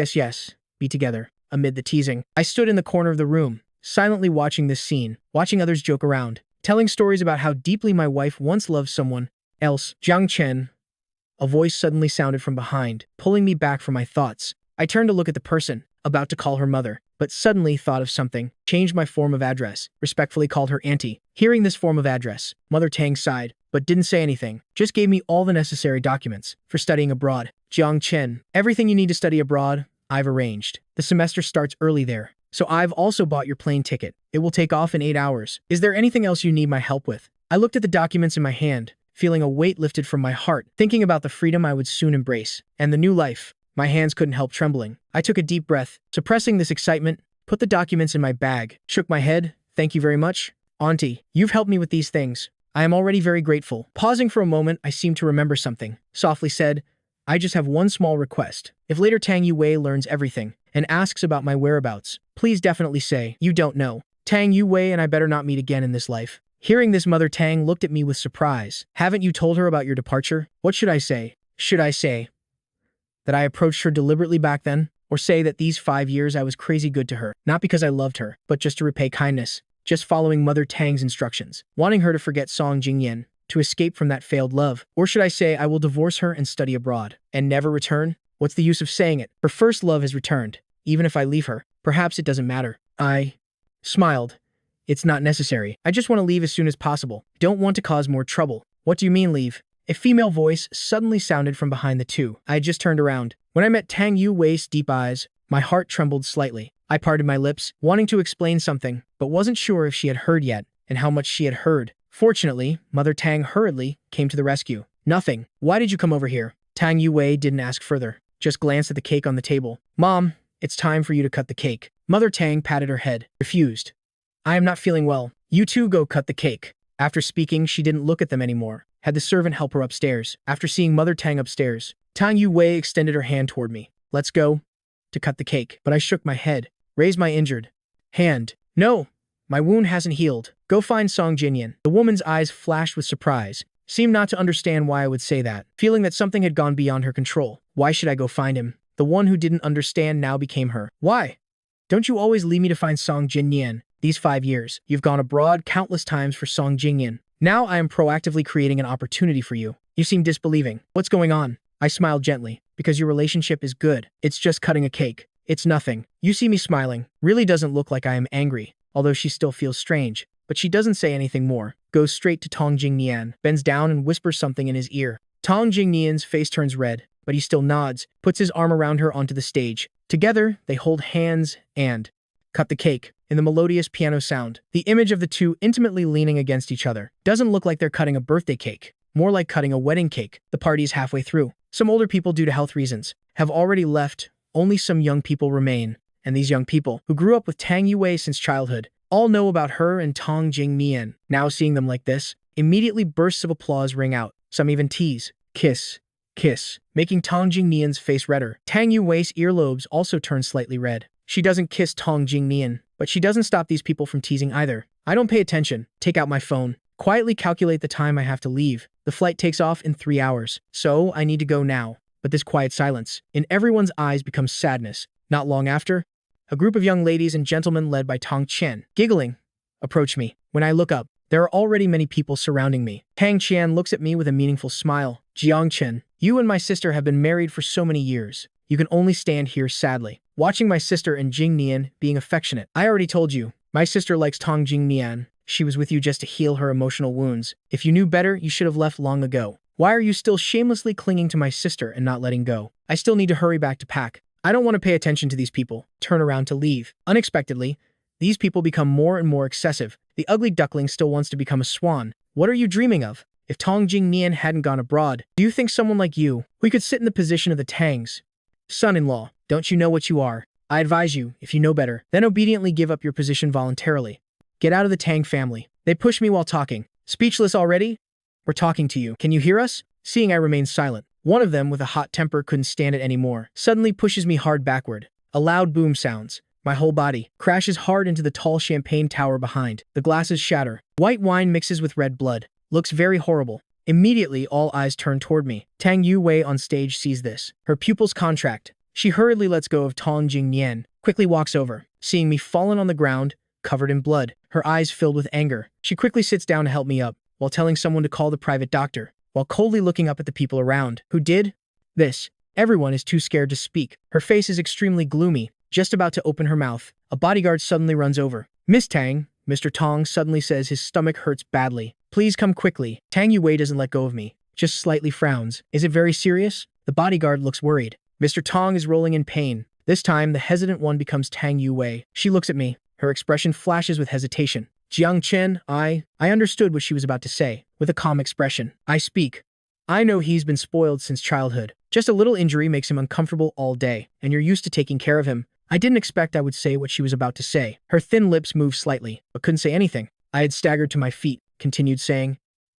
be together. Amid the teasing, I stood in the corner of the room, silently watching this scene, watching others joke around, telling stories about how deeply my wife once loved someone else. Jiang Chen. A voice suddenly sounded from behind, pulling me back from my thoughts. I turned to look at the person, about to call her mother, but suddenly thought of something, changed my form of address, respectfully called her auntie. Hearing this form of address, Mother Tang sighed, but didn't say anything, just gave me all the necessary documents for studying abroad. Jiang Chen. Everything you need to study abroad, I've arranged. The semester starts early there, so I've also bought your plane ticket. It will take off in 8 hours. Is there anything else you need my help with? I looked at the documents in my hand, feeling a weight lifted from my heart, thinking about the freedom I would soon embrace, and the new life. My hands couldn't help trembling. I took a deep breath, suppressing this excitement, put the documents in my bag, shook my head. Thank you very much, Auntie. You've helped me with these things. I am already very grateful. Pausing for a moment, I seemed to remember something. Softly said, I just have one small request. If later Tang Yue learns everything and asks about my whereabouts, please definitely say, you don't know. Tang Yue and I better not meet again in this life. Hearing this, Mother Tang looked at me with surprise. Haven't you told her about your departure? What should I say? Should I say that I approached her deliberately back then? Or say that these 5 years I was crazy good to her, not because I loved her, but just to repay kindness, just following Mother Tang's instructions, wanting her to forget Song Jingyan, to escape from that failed love? Or should I say I will divorce her and study abroad, and never return? What's the use of saying it? Her first love has returned. Even if I leave her, perhaps it doesn't matter. I smiled. It's not necessary. I just want to leave as soon as possible. Don't want to cause more trouble. What do you mean leave? A female voice suddenly sounded from behind the two. I had just turned around. When I met Tang Yue's deep eyes, my heart trembled slightly. I parted my lips, wanting to explain something, but wasn't sure if she had heard yet, and how much she had heard. Fortunately, Mother Tang hurriedly came to the rescue. Nothing. Why did you come over here? Tang Yue didn't ask further, just glanced at the cake on the table. Mom, it's time for you to cut the cake. Mother Tang patted her head. Refused. I am not feeling well. You two go cut the cake. After speaking, she didn't look at them anymore. Had the servant help her upstairs. After seeing Mother Tang upstairs, Tang Yue extended her hand toward me. Let's go. To cut the cake. But I shook my head. Raised my injured hand. No. My wound hasn't healed. Go find Song Jingyan. The woman's eyes flashed with surprise, seemed not to understand why I would say that, feeling that something had gone beyond her control. Why should I go find him? The one who didn't understand now became her. Why? Don't you always leave me to find Song Jingyan? These 5 years, you've gone abroad countless times for Song Jingyan. Now I am proactively creating an opportunity for you. You seem disbelieving. What's going on? I smiled gently. Because your relationship is good. It's just cutting a cake. It's nothing. You see me smiling. Really doesn't look like I am angry, although she still feels strange. But she doesn't say anything more. Goes straight to Tong Jingyan, bends down and whispers something in his ear. Tong Jingyan's face turns red, but he still nods, puts his arm around her onto the stage. Together, they hold hands and cut the cake. In the melodious piano sound, the image of the two intimately leaning against each other doesn't look like they're cutting a birthday cake, more like cutting a wedding cake. The party is halfway through. Some older people, due to health reasons, have already left. Only some young people remain, and these young people, who grew up with Tang Yue since childhood, all know about her and Tong Jingyan. Now seeing them like this, immediately bursts of applause ring out. Some even tease, kiss, making Tong Jingyan's face redder. Tang Yue's earlobes also turn slightly red. She doesn't kiss Tong Jingyan, but she doesn't stop these people from teasing either. I don't pay attention. Take out my phone. Quietly calculate the time I have to leave. The flight takes off in 3 hours, so I need to go now. But this quiet silence in everyone's eyes becomes sadness. Not long after, a group of young ladies and gentlemen led by Tang Qian, giggling, approach me. When I look up, there are already many people surrounding me. Tang Qian looks at me with a meaningful smile. Jiang Chen, you and my sister have been married for so many years. You can only stand here sadly, watching my sister and Jing Nian being affectionate. I already told you, my sister likes Tang Jing Nian. She was with you just to heal her emotional wounds. If you knew better, you should have left long ago. Why are you still shamelessly clinging to my sister and not letting go? I still need to hurry back to pack. I don't want to pay attention to these people. Turn around to leave. Unexpectedly, these people become more and more excessive. The ugly duckling still wants to become a swan. What are you dreaming of? If Tang Jing Nian hadn't gone abroad, do you think someone like you, we could sit in the position of the Tangs? Son-in-law, don't you know what you are? I advise you, if you know better, then obediently give up your position voluntarily. Get out of the Tang family. They push me while talking. Speechless already? We're talking to you. Can you hear us? Seeing I remain silent, one of them with a hot temper couldn't stand it anymore, suddenly pushes me hard backward. A loud boom sounds. My whole body crashes hard into the tall champagne tower behind. The glasses shatter. White wine mixes with red blood. Looks very horrible. Immediately, all eyes turn toward me. Tang Yuwei on stage sees this. Her pupils contract. She hurriedly lets go of Tang Jing Nian, quickly walks over. Seeing me fallen on the ground, covered in blood, her eyes filled with anger. She quickly sits down to help me up, while telling someone to call the private doctor, while coldly looking up at the people around. Who did this? Everyone is too scared to speak. Her face is extremely gloomy, just about to open her mouth. A bodyguard suddenly runs over. Miss Tang, Mr. Tong suddenly says his stomach hurts badly. Please come quickly. Tang Yuwei doesn't let go of me, just slightly frowns. Is it very serious? The bodyguard looks worried. Mr. Tong is rolling in pain. This time, the hesitant one becomes Tang Yuwei. She looks at me. Her expression flashes with hesitation. Jiang Chen, I understood what she was about to say, with a calm expression. I speak. I know he's been spoiled since childhood. Just a little injury makes him uncomfortable all day, and you're used to taking care of him. I didn't expect I would say what she was about to say. Her thin lips moved slightly, but couldn't say anything. I had staggered to my feet, continued saying,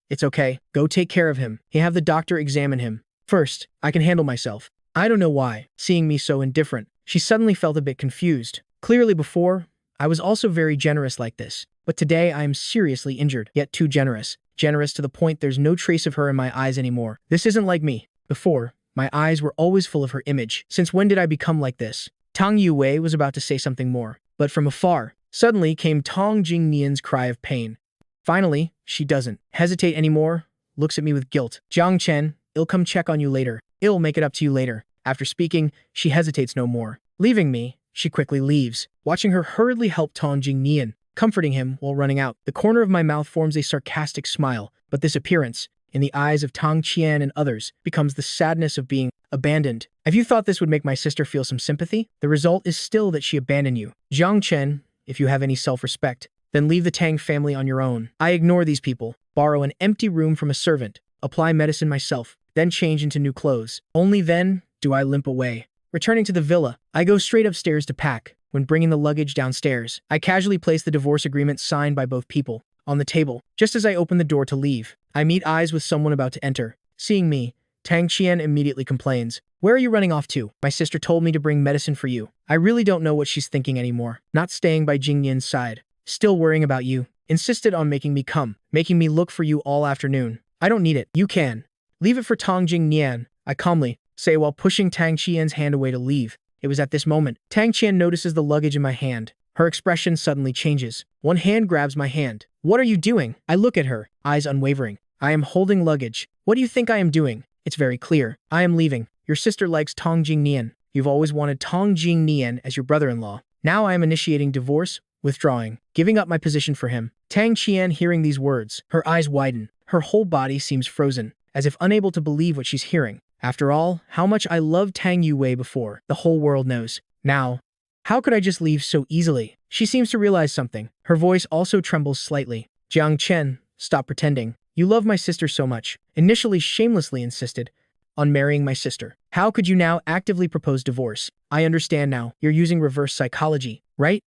It's okay, go take care of him. Have the doctor examine him. First, I can handle myself. I don't know why, seeing me so indifferent, she suddenly felt a bit confused. Clearly before, I was also very generous like this. But today I am seriously injured, yet too generous. Generous to the point there's no trace of her in my eyes anymore. This isn't like me. Before, my eyes were always full of her image. Since when did I become like this? Tang Yuwei was about to say something more, but from afar, suddenly came Tang Jing Nian's cry of pain. Finally, she doesn't hesitate anymore, looks at me with guilt. Jiang Chen, I'll come check on you later. I'll make it up to you later. After speaking, she hesitates no more. Leaving me, she quickly leaves, watching her hurriedly help Tang Jing Nian, comforting him while running out. The corner of my mouth forms a sarcastic smile, but this appearance, in the eyes of Tang Qian and others, becomes the sadness of being abandoned. Have you thought this would make my sister feel some sympathy? The result is still that she abandoned you. Jiang Chen, if you have any self-respect, then leave the Tang family on your own. I ignore these people, borrow an empty room from a servant, apply medicine myself, then change into new clothes. Only then do I limp away. Returning to the villa, I go straight upstairs to pack. When bringing the luggage downstairs, I casually place the divorce agreement signed by both people on the table. Just as I open the door to leave, I meet eyes with someone about to enter. Seeing me, Tang Qian immediately complains. Where are you running off to? My sister told me to bring medicine for you. I really don't know what she's thinking anymore. Not staying by Jing Yan's side. Still worrying about you. Insisted on making me come, making me look for you all afternoon. I don't need it. You can. Leave it for Tang Jing Nian, I calmly say while pushing Tang Qian's hand away to leave. It was at this moment, Tang Qian notices the luggage in my hand. Her expression suddenly changes. One hand grabs my hand. What are you doing? I look at her, eyes unwavering. I am holding luggage. What do you think I am doing? It's very clear. I am leaving. Your sister likes Tang Jing Nian. You've always wanted Tang Jing Nian as your brother-in-law. Now I am initiating divorce, withdrawing, giving up my position for him. Tang Qian hearing these words, her eyes widen. Her whole body seems frozen, as if unable to believe what she's hearing. After all, how much I loved Tang Yuwei before, the whole world knows. Now, how could I just leave so easily? She seems to realize something. Her voice also trembles slightly. Jiang Chen, stop pretending. You love my sister so much. Initially shamelessly insisted on marrying my sister. How could you now actively propose divorce? I understand now. You're using reverse psychology, right?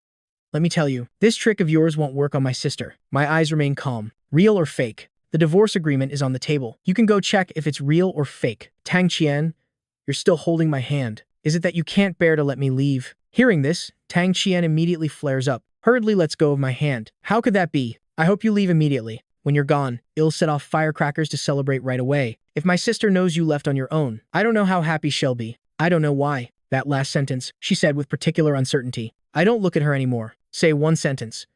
Let me tell you, this trick of yours won't work on my sister. My eyes remain calm. Real or fake? The divorce agreement is on the table. You can go check if it's real or fake. Tang Qian, you're still holding my hand. Is it that you can't bear to let me leave? Hearing this, Tang Qian immediately flares up, hurriedly lets go of my hand. How could that be? I hope you leave immediately. When you're gone, it'll set off firecrackers to celebrate right away. If my sister knows you left on your own, I don't know how happy she'll be. I don't know why. That last sentence, she said with particular uncertainty. I don't look at her anymore. Say one sentence.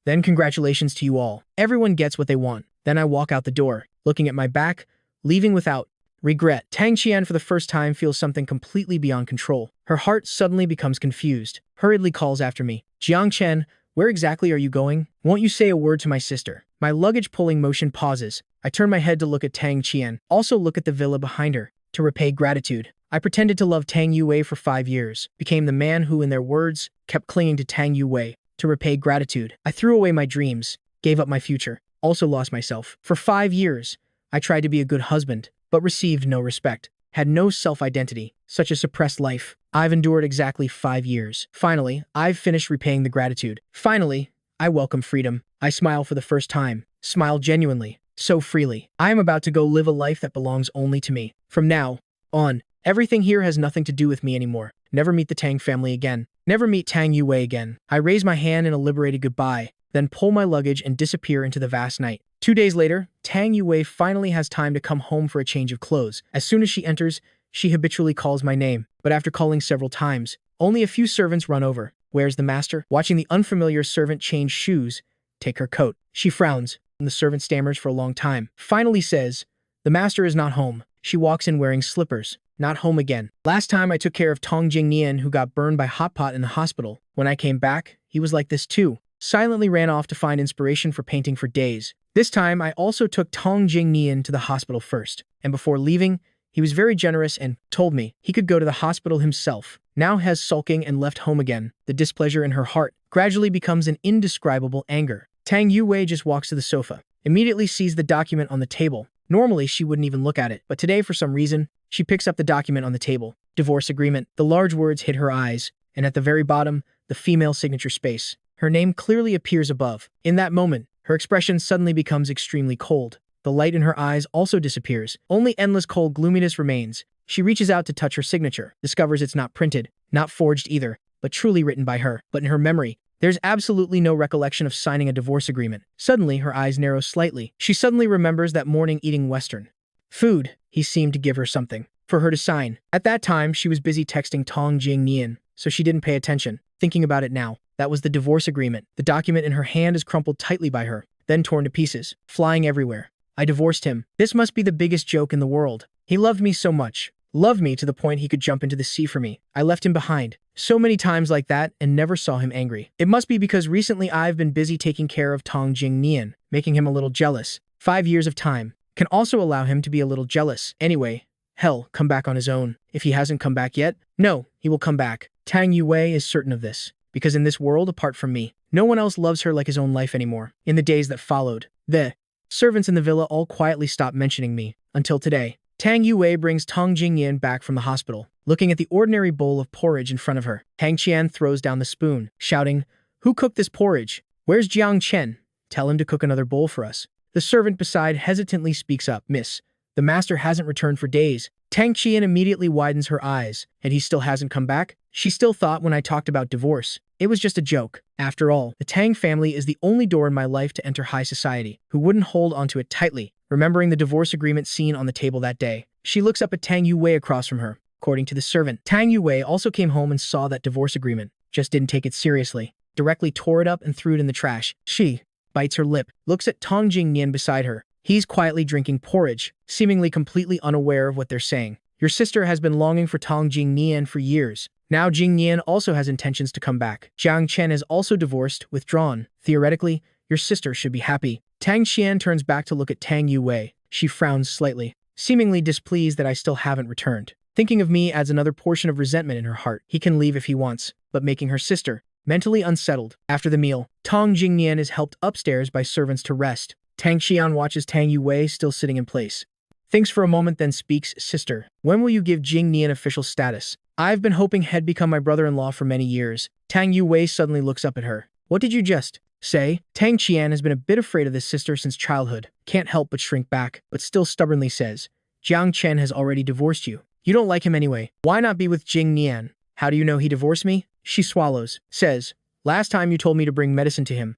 Then congratulations to you all. Everyone gets what they want. Then I walk out the door, looking at my back, leaving without regret. Tang Qian for the first time feels something completely beyond control. Her heart suddenly becomes confused. Hurriedly calls after me. Jiang Chen, where exactly are you going? Won't you say a word to my sister? My luggage pulling motion pauses. I turn my head to look at Tang Qian, also look at the villa behind her, to repay gratitude. I pretended to love Tang Yue for 5 years, became the man who, in their words, kept clinging to Tang Yue, to repay gratitude. I threw away my dreams, gave up my future, also lost myself. For 5 years, I tried to be a good husband, but received no respect, had no self-identity, such a suppressed life. I've endured exactly 5 years. Finally, I've finished repaying the gratitude. Finally, I welcome freedom. I smile for the first time, smile genuinely, so freely. I am about to go live a life that belongs only to me. From now on, everything here has nothing to do with me anymore. Never meet the Tang family again. Never meet Tang Yue again. I raise my hand in a liberated goodbye, then pull my luggage and disappear into the vast night. 2 days later, Tang Yue finally has time to come home for a change of clothes. As soon as she enters, she habitually calls my name, but after calling several times, only a few servants run over. Where's the master? Watching the unfamiliar servant change shoes, take her coat. She frowns, and the servant stammers for a long time. Finally says, the master is not home. She walks in wearing slippers. Not home again. Last time I took care of Tong Jingnian, who got burned by hot pot in the hospital. When I came back, he was like this too. Silently ran off to find inspiration for painting for days. This time, I also took Tong Jingnian to the hospital first, and before leaving, he was very generous and told me he could go to the hospital himself. Now has sulking and left home again. The displeasure in her heart gradually becomes an indescribable anger. Tang Yue just walks to the sofa, immediately sees the document on the table. Normally, she wouldn't even look at it, but today, for some reason, she picks up the document on the table. Divorce agreement. The large words hit her eyes, and at the very bottom, the female signature space. Her name clearly appears above. In that moment, her expression suddenly becomes extremely cold. The light in her eyes also disappears. Only endless cold gloominess remains. She reaches out to touch her signature, discovers it's not printed, not forged either, but truly written by her. But in her memory, there's absolutely no recollection of signing a divorce agreement. Suddenly, her eyes narrow slightly. She suddenly remembers that morning eating Western food. He seemed to give her something for her to sign. At that time, she was busy texting Tong Jingnian, so she didn't pay attention. Thinking about it now, that was the divorce agreement. The document in her hand is crumpled tightly by her, then torn to pieces, flying everywhere. I divorced him. This must be the biggest joke in the world. He loved me so much. Loved me to the point he could jump into the sea for me. I left him behind so many times like that and never saw him angry. It must be because recently I've been busy taking care of Tong Jingnian, making him a little jealous. 5 years of time can also allow him to be a little jealous. Anyway, hell, come back on his own. If he hasn't come back yet, no, he will come back. Tang Yue is certain of this, because in this world apart from me, no one else loves her like his own life anymore. In the days that followed, the servants in the villa all quietly stopped mentioning me, until today. Tang Yue brings Tong Jingnian back from the hospital, looking at the ordinary bowl of porridge in front of her. Tang Qian throws down the spoon, shouting, "Who cooked this porridge? Where's Jiang Chen? Tell him to cook another bowl for us." The servant beside hesitantly speaks up, "Miss, the master hasn't returned for days." Tang Qian immediately widens her eyes, and he still hasn't come back? She still thought when I talked about divorce, it was just a joke. After all, the Tang family is the only door in my life to enter high society, who wouldn't hold onto it tightly. Remembering the divorce agreement seen on the table that day, she looks up at Tang Yue across from her. According to the servant, Tang Yue also came home and saw that divorce agreement, just didn't take it seriously, directly tore it up and threw it in the trash. She bites her lip, looks at Tong Jingnian beside her. He's quietly drinking porridge, seemingly completely unaware of what they're saying. Your sister has been longing for Tong Jingnian for years. Now Jingnian also has intentions to come back. Jiang Chen is also divorced, withdrawn. Theoretically, your sister should be happy. Tang Qian turns back to look at Tang Yue. She frowns slightly, seemingly displeased that I still haven't returned. Thinking of me adds another portion of resentment in her heart. He can leave if he wants, but making her sister mentally unsettled. After the meal, Tong Jingnian is helped upstairs by servants to rest. Tang Qian watches Tang Yue still sitting in place. Thinks for a moment, then speaks, "Sister, when will you give Jingnian official status? I've been hoping he'd become my brother-in-law for many years." Tang Yue suddenly looks up at her. "What did you just say?" Tang Qian has been a bit afraid of this sister since childhood. Can't help but shrink back, but still stubbornly says, "Jiang Chen has already divorced you. You don't like him anyway. Why not be with Jingnian?" "How do you know he divorced me?" She swallows, says, "Last time you told me to bring medicine to him."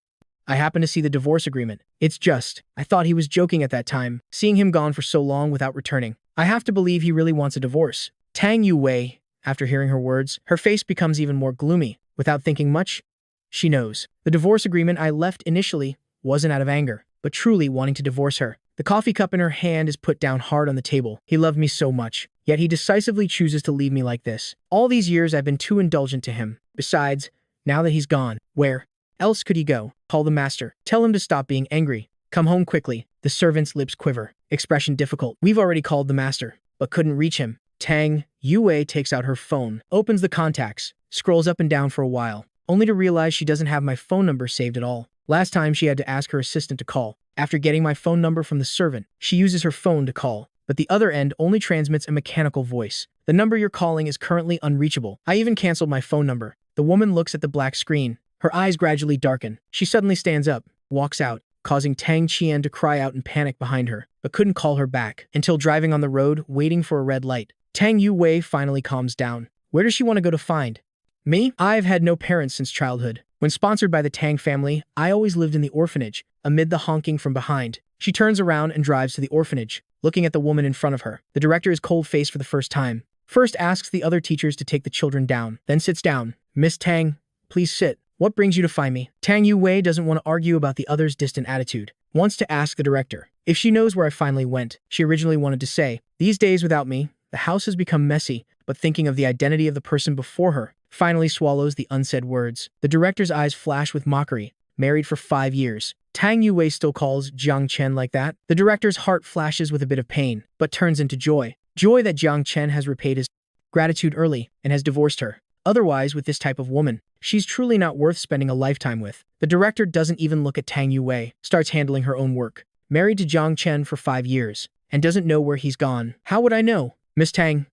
I happened to see the divorce agreement. It's just, I thought he was joking at that time, seeing him gone for so long without returning. I have to believe he really wants a divorce. Tang Yue, after hearing her words, her face becomes even more gloomy. Without thinking much, she knows. The divorce agreement I left initially wasn't out of anger, but truly wanting to divorce her. The coffee cup in her hand is put down hard on the table. He loved me so much, yet he decisively chooses to leave me like this. All these years I've been too indulgent to him. Besides, now that he's gone, where else could he go? Call the master. Tell him to stop being angry. Come home quickly. The servant's lips quiver. Expression difficult. We've already called the master, but couldn't reach him. Tang Yue takes out her phone, opens the contacts, scrolls up and down for a while, only to realize she doesn't have my phone number saved at all. Last time she had to ask her assistant to call. After getting my phone number from the servant, she uses her phone to call, but the other end only transmits a mechanical voice. The number you're calling is currently unreachable. I even canceled my phone number. The woman looks at the black screen. Her eyes gradually darken. She suddenly stands up, walks out, causing Tang Qian to cry out in panic behind her, but couldn't call her back until driving on the road, waiting for a red light. Tang Yue finally calms down. Where does she want to go to find me? I've had no parents since childhood. When sponsored by the Tang family, I always lived in the orphanage, amid the honking from behind. She turns around and drives to the orphanage, looking at the woman in front of her. The director is cold-faced for the first time. First asks the other teachers to take the children down, then sits down. Miss Tang, please sit. What brings you to find me? Tang Yue doesn't want to argue about the other's distant attitude. Wants to ask the director if she knows where I finally went. She originally wanted to say, these days without me, the house has become messy, but thinking of the identity of the person before her, finally swallows the unsaid words. The director's eyes flash with mockery. Married for 5 years. Tang Yue still calls Jiang Chen like that? The director's heart flashes with a bit of pain, but turns into joy. Joy that Jiang Chen has repaid his gratitude early and has divorced her. Otherwise, with this type of woman, she's truly not worth spending a lifetime with. The director doesn't even look at Tang Yue, starts handling her own work. Married to Jiang Chen for 5 years, and doesn't know where he's gone. How would I know? Miss Tang,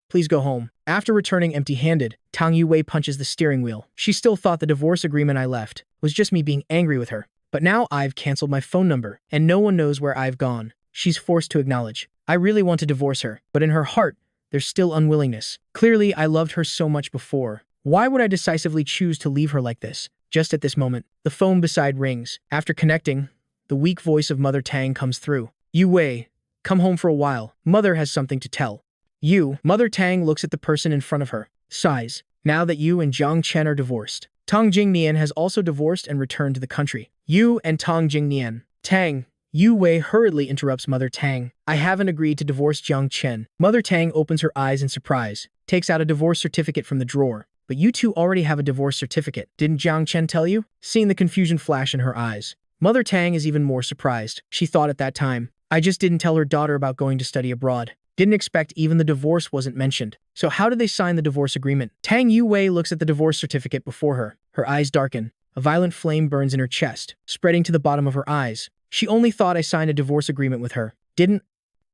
please go home. After returning empty-handed, Tang Yue punches the steering wheel. She still thought the divorce agreement I left was just me being angry with her. But now I've canceled my phone number, and no one knows where I've gone. She's forced to acknowledge. I really want to divorce her, but in her heart, there's still unwillingness. Clearly, I loved her so much before. Why would I decisively choose to leave her like this? Just at this moment, the phone beside rings. After connecting, the weak voice of Mother Tang comes through. Yue, come home for a while. Mother has something to tell. Mother Tang looks at the person in front of her, sighs. Now that you and Jiang Chen are divorced, Tang Jingnian has also divorced and returned to the country. You and Tang Jingnian. Tang. Yue hurriedly interrupts Mother Tang. I haven't agreed to divorce Jiang Chen. Mother Tang opens her eyes in surprise, takes out a divorce certificate from the drawer. But you two already have a divorce certificate. Didn't Jiang Chen tell you? Seeing the confusion flash in her eyes, Mother Tang is even more surprised. She thought at that time, I just didn't tell her daughter about going to study abroad. Didn't expect even the divorce wasn't mentioned. So how did they sign the divorce agreement? Tang Yue looks at the divorce certificate before her. Her eyes darken. A violent flame burns in her chest, spreading to the bottom of her eyes. She only thought I signed a divorce agreement with her. Didn't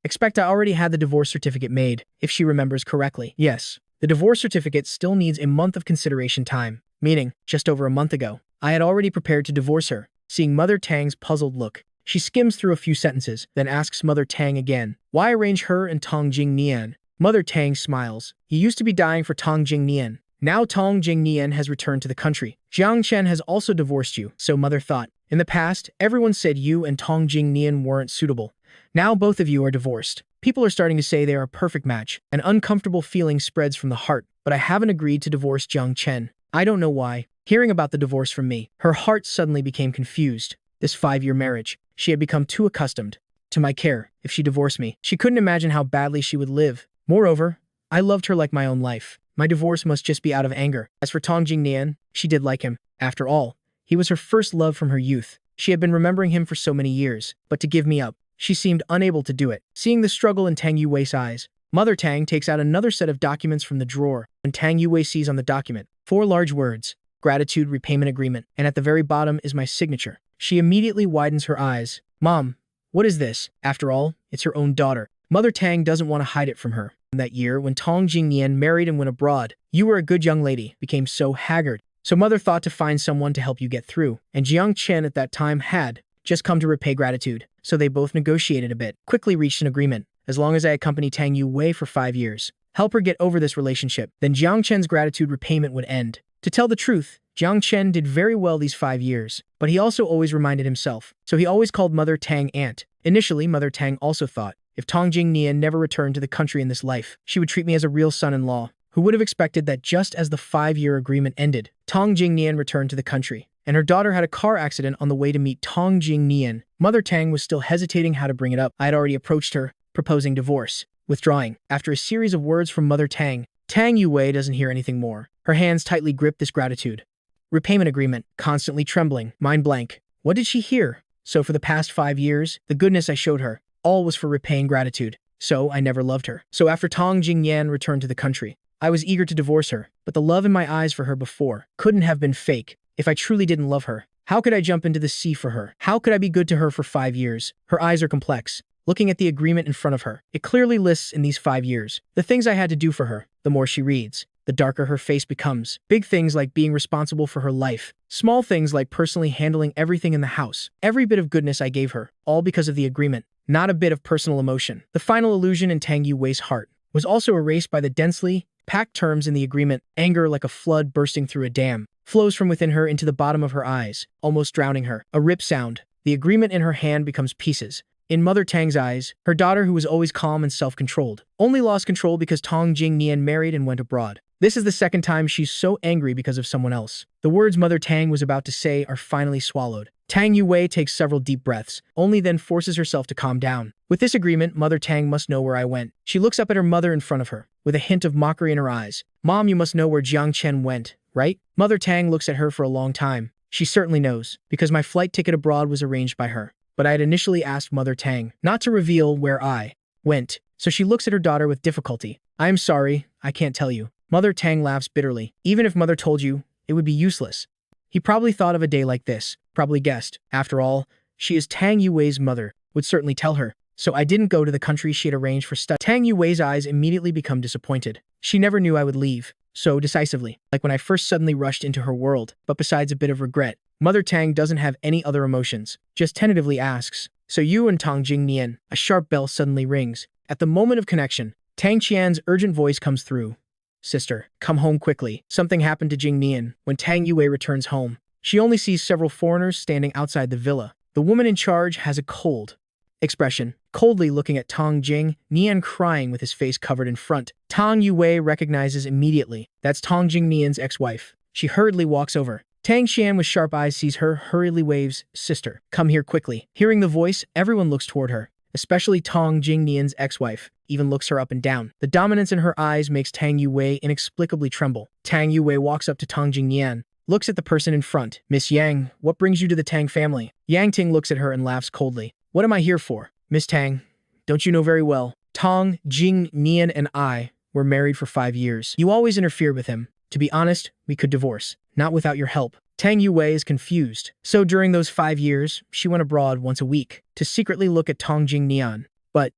expect I already had the divorce certificate made, if she remembers correctly. Yes, the divorce certificate still needs a month of consideration time, meaning just over a month ago, I had already prepared to divorce her. Seeing Mother Tang's puzzled look, she skims through a few sentences, then asks Mother Tang again, why arrange her and Tang Jingnian? Mother Tang smiles. He used to be dying for Tang Jingnian. Now Tang Jingnian has returned to the country. Jiang Chen has also divorced you, so Mother thought. In the past, everyone said you and Tang Jingnian weren't suitable. Now both of you are divorced. People are starting to say they are a perfect match. An uncomfortable feeling spreads from the heart, but I haven't agreed to divorce Jiang Chen. I don't know why. Hearing about the divorce from me, her heart suddenly became confused. This 5-year marriage, she had become too accustomed to my care. If she divorced me, she couldn't imagine how badly she would live. Moreover, I loved her like my own life. My divorce must just be out of anger. As for Tang Jingnian, she did like him. After all, he was her first love from her youth. She had been remembering him for so many years, but to give me up, she seemed unable to do it. Seeing the struggle in Tang Yue's eyes, Mother Tang takes out another set of documents from the drawer. When Tang Yue sees on the document 4 large words, gratitude repayment agreement, and at the very bottom is my signature. She immediately widens her eyes. Mom, what is this? After all, it's her own daughter. Mother Tang doesn't want to hide it from her. That year, when Tang Jingnian married and went abroad, you were a good young lady, became so haggard. So Mother thought to find someone to help you get through. And Jiang Chen at that time had just come to repay gratitude. So they both negotiated a bit, quickly reached an agreement. As long as I accompany Tang Yue for 5 years, help her get over this relationship, then Jiang Chen's gratitude repayment would end. To tell the truth, Jiang Chen did very well these 5 years, but he also always reminded himself, so he always called Mother Tang Aunt. Initially, Mother Tang also thought, if Tong Jingnian never returned to the country in this life, she would treat me as a real son-in-law. Who would have expected that just as the 5-year agreement ended, Tong Jingnian returned to the country, and her daughter had a car accident on the way to meet Tong Jingnian. Mother Tang was still hesitating how to bring it up. I had already approached her, proposing divorce, withdrawing. After a series of words from Mother Tang, Tang Yue doesn't hear anything more. Her hands tightly grip this gratitude. Repayment agreement, constantly trembling, mind blank. What did she hear? So for the past 5 years, the goodness I showed her, all was for repaying gratitude. So I never loved her. So after Tong Jingnian returned to the country, I was eager to divorce her, but the love in my eyes for her before couldn't have been fake. If I truly didn't love her, how could I jump into the sea for her? How could I be good to her for 5 years? Her eyes are complex. Looking at the agreement in front of her, it clearly lists in these 5 years the things I had to do for her. The more she reads, the darker her face becomes. Big things like being responsible for her life. Small things like personally handling everything in the house. Every bit of goodness I gave her, all because of the agreement. Not a bit of personal emotion. The final illusion in Tang Yue's heart was also erased by the densely packed terms in the agreement. Anger, like a flood bursting through a dam, flows from within her into the bottom of her eyes, almost drowning her. A rip sound. The agreement in her hand becomes pieces. In Mother Tang's eyes, her daughter, who was always calm and self-controlled, only lost control because Tong Jingnian married and went abroad. This is the second time she's so angry because of someone else. The words Mother Tang was about to say are finally swallowed. Tang Yue takes several deep breaths, only then forces herself to calm down. With this agreement, Mother Tang must know where I went. She looks up at her mother in front of her, with a hint of mockery in her eyes. Mom, you must know where Jiang Chen went, right? Mother Tang looks at her for a long time. She certainly knows, because my flight ticket abroad was arranged by her. But I had initially asked Mother Tang not to reveal where I went, so she looks at her daughter with difficulty. I am sorry, I can't tell you. Mother Tang laughs bitterly. Even if Mother told you, it would be useless. He probably thought of a day like this, probably guessed. After all, she is Tang Yue's mother, would certainly tell her. So I didn't go to the country she had arranged for study. Tang Yue's eyes immediately become disappointed. She never knew I would leave so decisively, like when I first suddenly rushed into her world. But besides a bit of regret, Mother Tang doesn't have any other emotions, just tentatively asks, so you and Tong Jingnian? A sharp bell suddenly rings. At the moment of connection, Tang Qian's urgent voice comes through. Sister, come home quickly. Something happened to Jingnian. When Tang Yue returns home, she only sees several foreigners standing outside the villa. The woman in charge has a cold expression, coldly looking at Tong Jingnian crying with his face covered in front. Tang Yue recognizes immediately. That's Tong Jingnian's ex-wife. She hurriedly walks over. Tang Xian with sharp eyes sees her, hurriedly waves, Sister, come here quickly. Hearing the voice, everyone looks toward her, especially Tong Jingnian's ex-wife, even looks her up and down. The dominance in her eyes makes Tang Yue inexplicably tremble. Tang Yue walks up to Tong Jingnian, looks at the person in front. Miss Yang, what brings you to the Tang family? Yang Ting looks at her and laughs coldly. What am I here for? Miss Tang, don't you know very well? Tong Jingnian and I were married for 5 years. You always interfered with him. To be honest, we could divorce. Not without your help. Tang Yue is confused. So during those 5 years, she went abroad once a week to secretly look at Tong Jingnian. But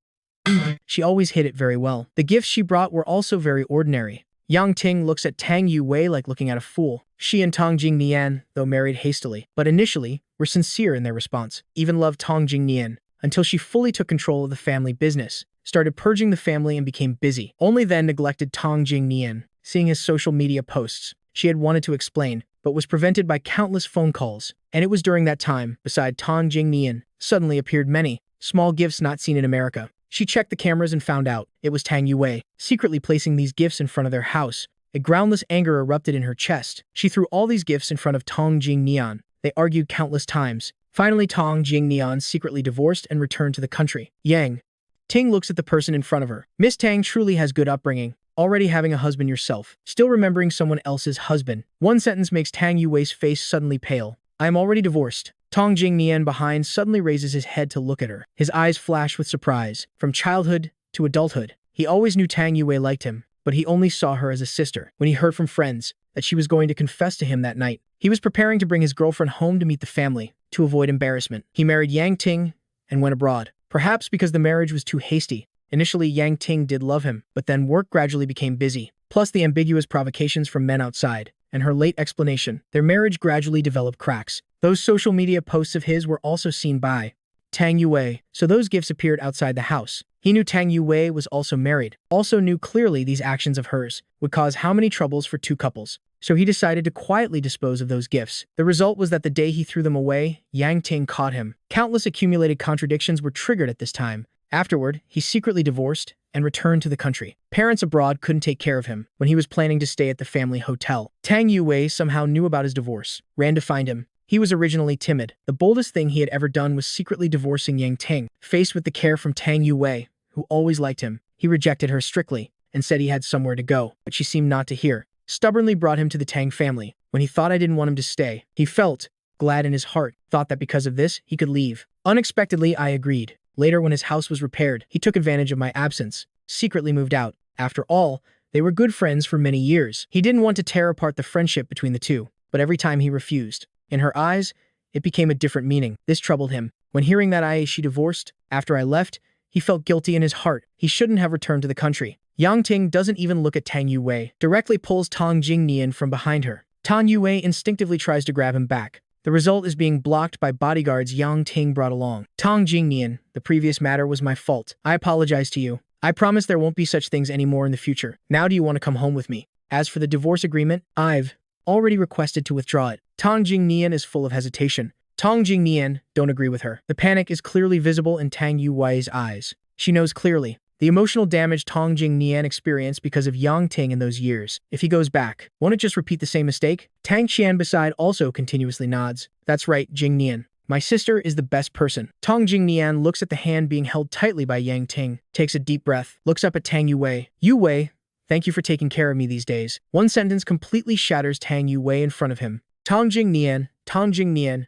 she always hid it very well. The gifts she brought were also very ordinary. Yang Ting looks at Tang Yue like looking at a fool. She and Tong Jingnian, though married hastily, but initially, were sincere in their response. Even loved Tong Jingnian, until she fully took control of the family business, started purging the family and became busy. Only then neglected Tong Jingnian. Seeing his social media posts, she had wanted to explain, but was prevented by countless phone calls. And it was during that time, beside Tong Jingnian, suddenly appeared many small gifts not seen in America. She checked the cameras and found out it was Tang Yue, secretly placing these gifts in front of their house. A groundless anger erupted in her chest. She threw all these gifts in front of Tong Jingnian. They argued countless times. Finally, Tong Jingnian secretly divorced and returned to the country. Yang Ting looks at the person in front of her. Miss Tang truly has good upbringing. Already having a husband yourself, still remembering someone else's husband. One sentence makes Tang Yue's face suddenly pale. I am already divorced. Tong Jingnian behind suddenly raises his head to look at her. His eyes flash with surprise. From childhood to adulthood, he always knew Tang Yue liked him, but he only saw her as a sister. When he heard from friends that she was going to confess to him that night, he was preparing to bring his girlfriend home to meet the family, to avoid embarrassment. He married Yang Ting and went abroad. Perhaps because the marriage was too hasty. Initially, Yang Ting did love him, but then work gradually became busy. Plus the ambiguous provocations from men outside, and her late explanation, their marriage gradually developed cracks. Those social media posts of his were also seen by Tang Yue, so those gifts appeared outside the house. He knew Tang Yue was also married, also knew clearly these actions of hers would cause how many troubles for two couples. so he decided to quietly dispose of those gifts. The result was that the day he threw them away, Yang Ting caught him. Countless accumulated contradictions were triggered at this time. Afterward, he secretly divorced and returned to the country. Parents abroad couldn't take care of him when he was planning to stay at the family hotel. Tang Yue somehow knew about his divorce, ran to find him. He was originally timid. The boldest thing he had ever done was secretly divorcing Yang Ting. Faced with the care from Tang Yue, who always liked him, he rejected her strictly and said he had somewhere to go, but she seemed not to hear. Stubbornly brought him to the Tang family. When he thought I didn't want him to stay, he felt glad in his heart, thought that because of this, he could leave. Unexpectedly, I agreed. Later, when his house was repaired, he took advantage of my absence, secretly moved out. After all, they were good friends for many years. He didn't want to tear apart the friendship between the two, but every time he refused. In her eyes, it became a different meaning. This troubled him. When hearing that she divorced, after I left, he felt guilty in his heart. He shouldn't have returned to the country. Yang Ting doesn't even look at Tang Yue, directly pulls Tang Jingnian from behind her. Tang Yue instinctively tries to grab him back. The result is being blocked by bodyguards Yang Ting brought along. Tang Jingnian, the previous matter was my fault. I apologize to you. I promise there won't be such things anymore in the future. Now do you want to come home with me? As for the divorce agreement, I've already requested to withdraw it. Tang Jingnian is full of hesitation. Tang Jingnian don't agree with her. The panic is clearly visible in Tang Yue's eyes. She knows clearly the emotional damage Tang Jingnian experienced because of Yang Ting in those years. If he goes back, won't it just repeat the same mistake? Tang Qian beside also continuously nods. That's right, Jingnian. My sister is the best person. Tang Jingnian looks at the hand being held tightly by Yang Ting, takes a deep breath, looks up at Tang Yue. Yue, thank you for taking care of me these days. One sentence completely shatters Tang Yue in front of him. Tang Jingnian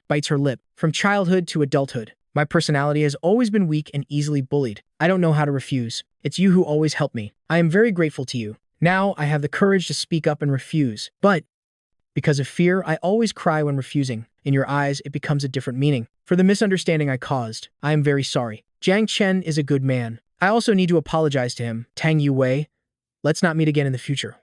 bites her lip. From childhood to adulthood, my personality has always been weak and easily bullied. I don't know how to refuse. It's you who always help me. I am very grateful to you. Now I have the courage to speak up and refuse. But because of fear, I always cry when refusing. In your eyes, it becomes a different meaning. For the misunderstanding I caused, I am very sorry. Jiang Chen is a good man. I also need to apologize to him. Tang Yue, let's not meet again in the future.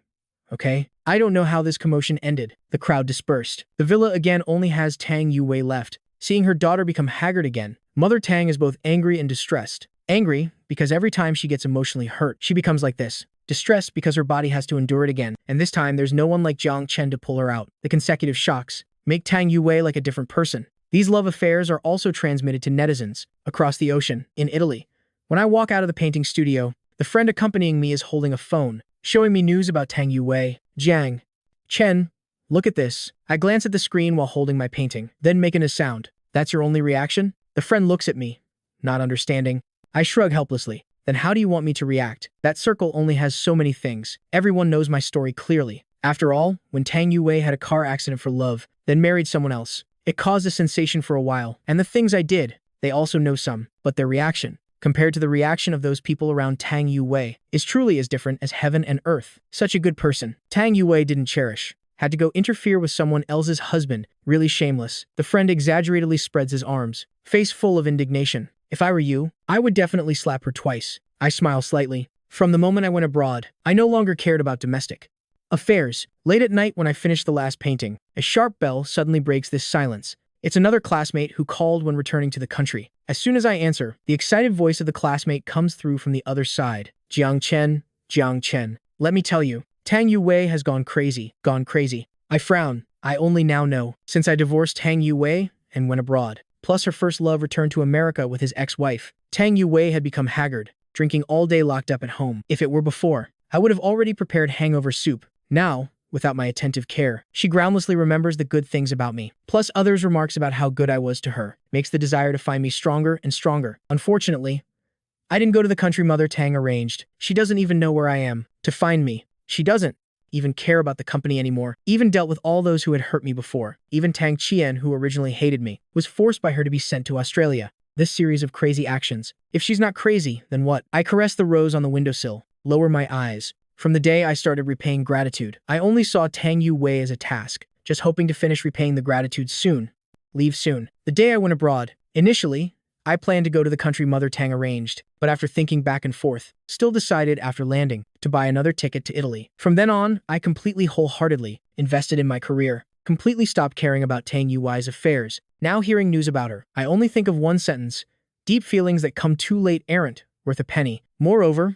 Okay? I don't know how this commotion ended. The crowd dispersed. The villa again only has Tang Yue left. Seeing her daughter become haggard again, Mother Tang is both angry and distressed. Angry, because every time she gets emotionally hurt, she becomes like this. Distressed because her body has to endure it again, and this time there's no one like Jiang Chen to pull her out. The consecutive shocks make Tang Yue like a different person. These love affairs are also transmitted to netizens across the ocean, in Italy. When I walk out of the painting studio, the friend accompanying me is holding a phone, showing me news about Tang Yue. Jiang Chen, look at this. I glance at the screen while holding my painting, then making a sound. That's your only reaction? The friend looks at me, not understanding. I shrug helplessly. Then how do you want me to react? That circle only has so many things. Everyone knows my story clearly. After all, when Tang Yue had a car accident for love, then married someone else, it caused a sensation for a while. And the things I did, they also know some. But their reaction, compared to the reaction of those people around Tang Yue, is truly as different as heaven and earth. Such a good person. Tang Yue didn't cherish. Had to go interfere with someone else's husband. Really shameless. The friend exaggeratedly spreads his arms, face full of indignation. If I were you, I would definitely slap her twice. I smile slightly. From the moment I went abroad, I no longer cared about domestic affairs. Late at night when I finished the last painting, a sharp bell suddenly breaks this silence. It's another classmate who called when returning to the country. As soon as I answer, the excited voice of the classmate comes through from the other side. Jiang Chen, let me tell you, Tang Yue has gone crazy. I frown. I only now know, since I divorced Tang Yue and went abroad. Plus her first love returned to America with his ex-wife. Tang Yue had become haggard, drinking all day locked up at home. If it were before, I would have already prepared hangover soup. Now, without my attentive care, she groundlessly remembers the good things about me. Plus others' remarks about how good I was to her, makes the desire to find me stronger and stronger. Unfortunately, I didn't go to the country Mother Tang arranged. She doesn't even know where I am. To find me, she doesn't even care about the company anymore. Even dealt with all those who had hurt me before. Even Tang Qian, who originally hated me, was forced by her to be sent to Australia. This series of crazy actions. If she's not crazy, then what? I caress the rose on the windowsill, lower my eyes. From the day I started repaying gratitude, I only saw Tang Yue as a task, just hoping to finish repaying the gratitude soon. Leave soon. The day I went abroad, initially, I planned to go to the country Mother Tang arranged, but after thinking back and forth, still decided after landing to buy another ticket to Italy. From then on, I completely wholeheartedly invested in my career, completely stopped caring about Tang Yue's affairs. Now hearing news about her, I only think of one sentence: deep feelings that come too late aren't worth a penny. Moreover,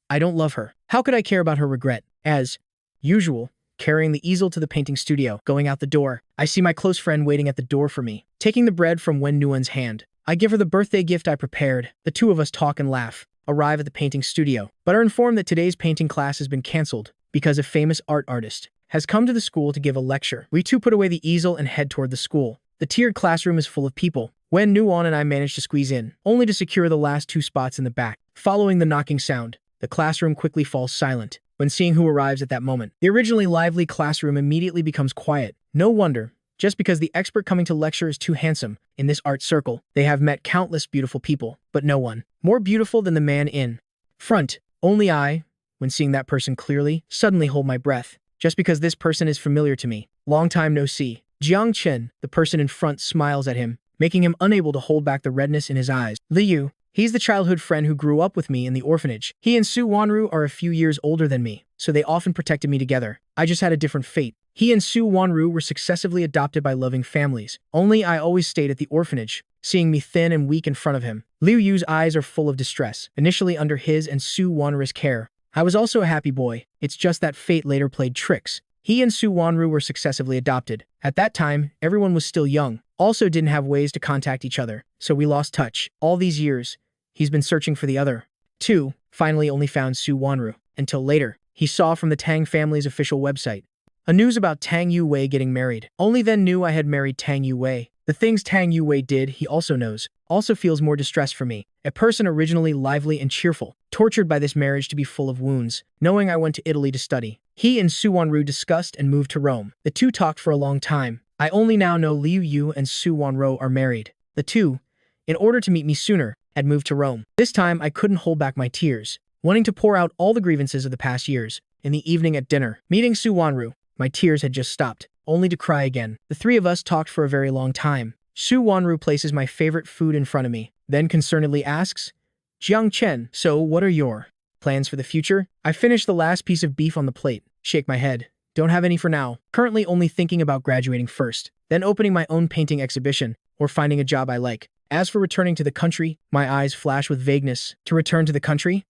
I don't love her. How could I care about her regret? As usual, carrying the easel to the painting studio. Going out the door, I see my close friend waiting at the door for me. Taking the bread from Wen Nuan's hand, I give her the birthday gift I prepared. The two of us talk and laugh, arrive at the painting studio, but are informed that today's painting class has been cancelled because a famous art artist has come to the school to give a lecture. We two put away the easel and head toward the school. The tiered classroom is full of people. Wen Nuan and I manage to squeeze in, only to secure the last two spots in the back. Following the knocking sound, the classroom quickly falls silent. When seeing who arrives at that moment, the originally lively classroom immediately becomes quiet. No wonder, just because the expert coming to lecture is too handsome. In this art circle, they have met countless beautiful people, but no one more beautiful than the man in front. Only I, when seeing that person clearly, suddenly hold my breath, just because this person is familiar to me. Long time no see. Jiang Chen, the person in front, smiles at him, making him unable to hold back the redness in his eyes. Liu, he's the childhood friend who grew up with me in the orphanage. He and Su Wanru are a few years older than me, so they often protected me together. I just had a different fate. He and Su Wanru were successively adopted by loving families. Only I always stayed at the orphanage, seeing me thin and weak in front of him. Liu Yu's eyes are full of distress, initially under his and Su Wanru's care. I was also a happy boy. It's just that fate later played tricks. He and Su Wanru were successively adopted. At that time, everyone was still young, also didn't have ways to contact each other, so we lost touch. All these years, he's been searching for the other two, finally only found Su Wanru. Until later, he saw from the Tang family's official website a news about Tang Yuwei getting married. Only then knew I had married Tang Yuwei. The things Tang Yuwei did, he also knows. Also feels more distress for me, a person originally lively and cheerful, tortured by this marriage to be full of wounds, knowing I went to Italy to study. He and Su Wanru discussed and moved to Rome. The two talked for a long time. I only now know Liu Yu and Su Wanru are married. The two, in order to meet me sooner, had moved to Rome. This time I couldn't hold back my tears, wanting to pour out all the grievances of the past years. In the evening at dinner, meeting Su Wanru, my tears had just stopped, only to cry again. The three of us talked for a very long time. Su Wanru places my favorite food in front of me, then concernedly asks, Jiang Chen, so what are your plans for the future? I finish the last piece of beef on the plate, shake my head. Don't have any for now. Currently only thinking about graduating first, then opening my own painting exhibition, or finding a job I like. As for returning to the country, my eyes flash with vagueness. To return to the country?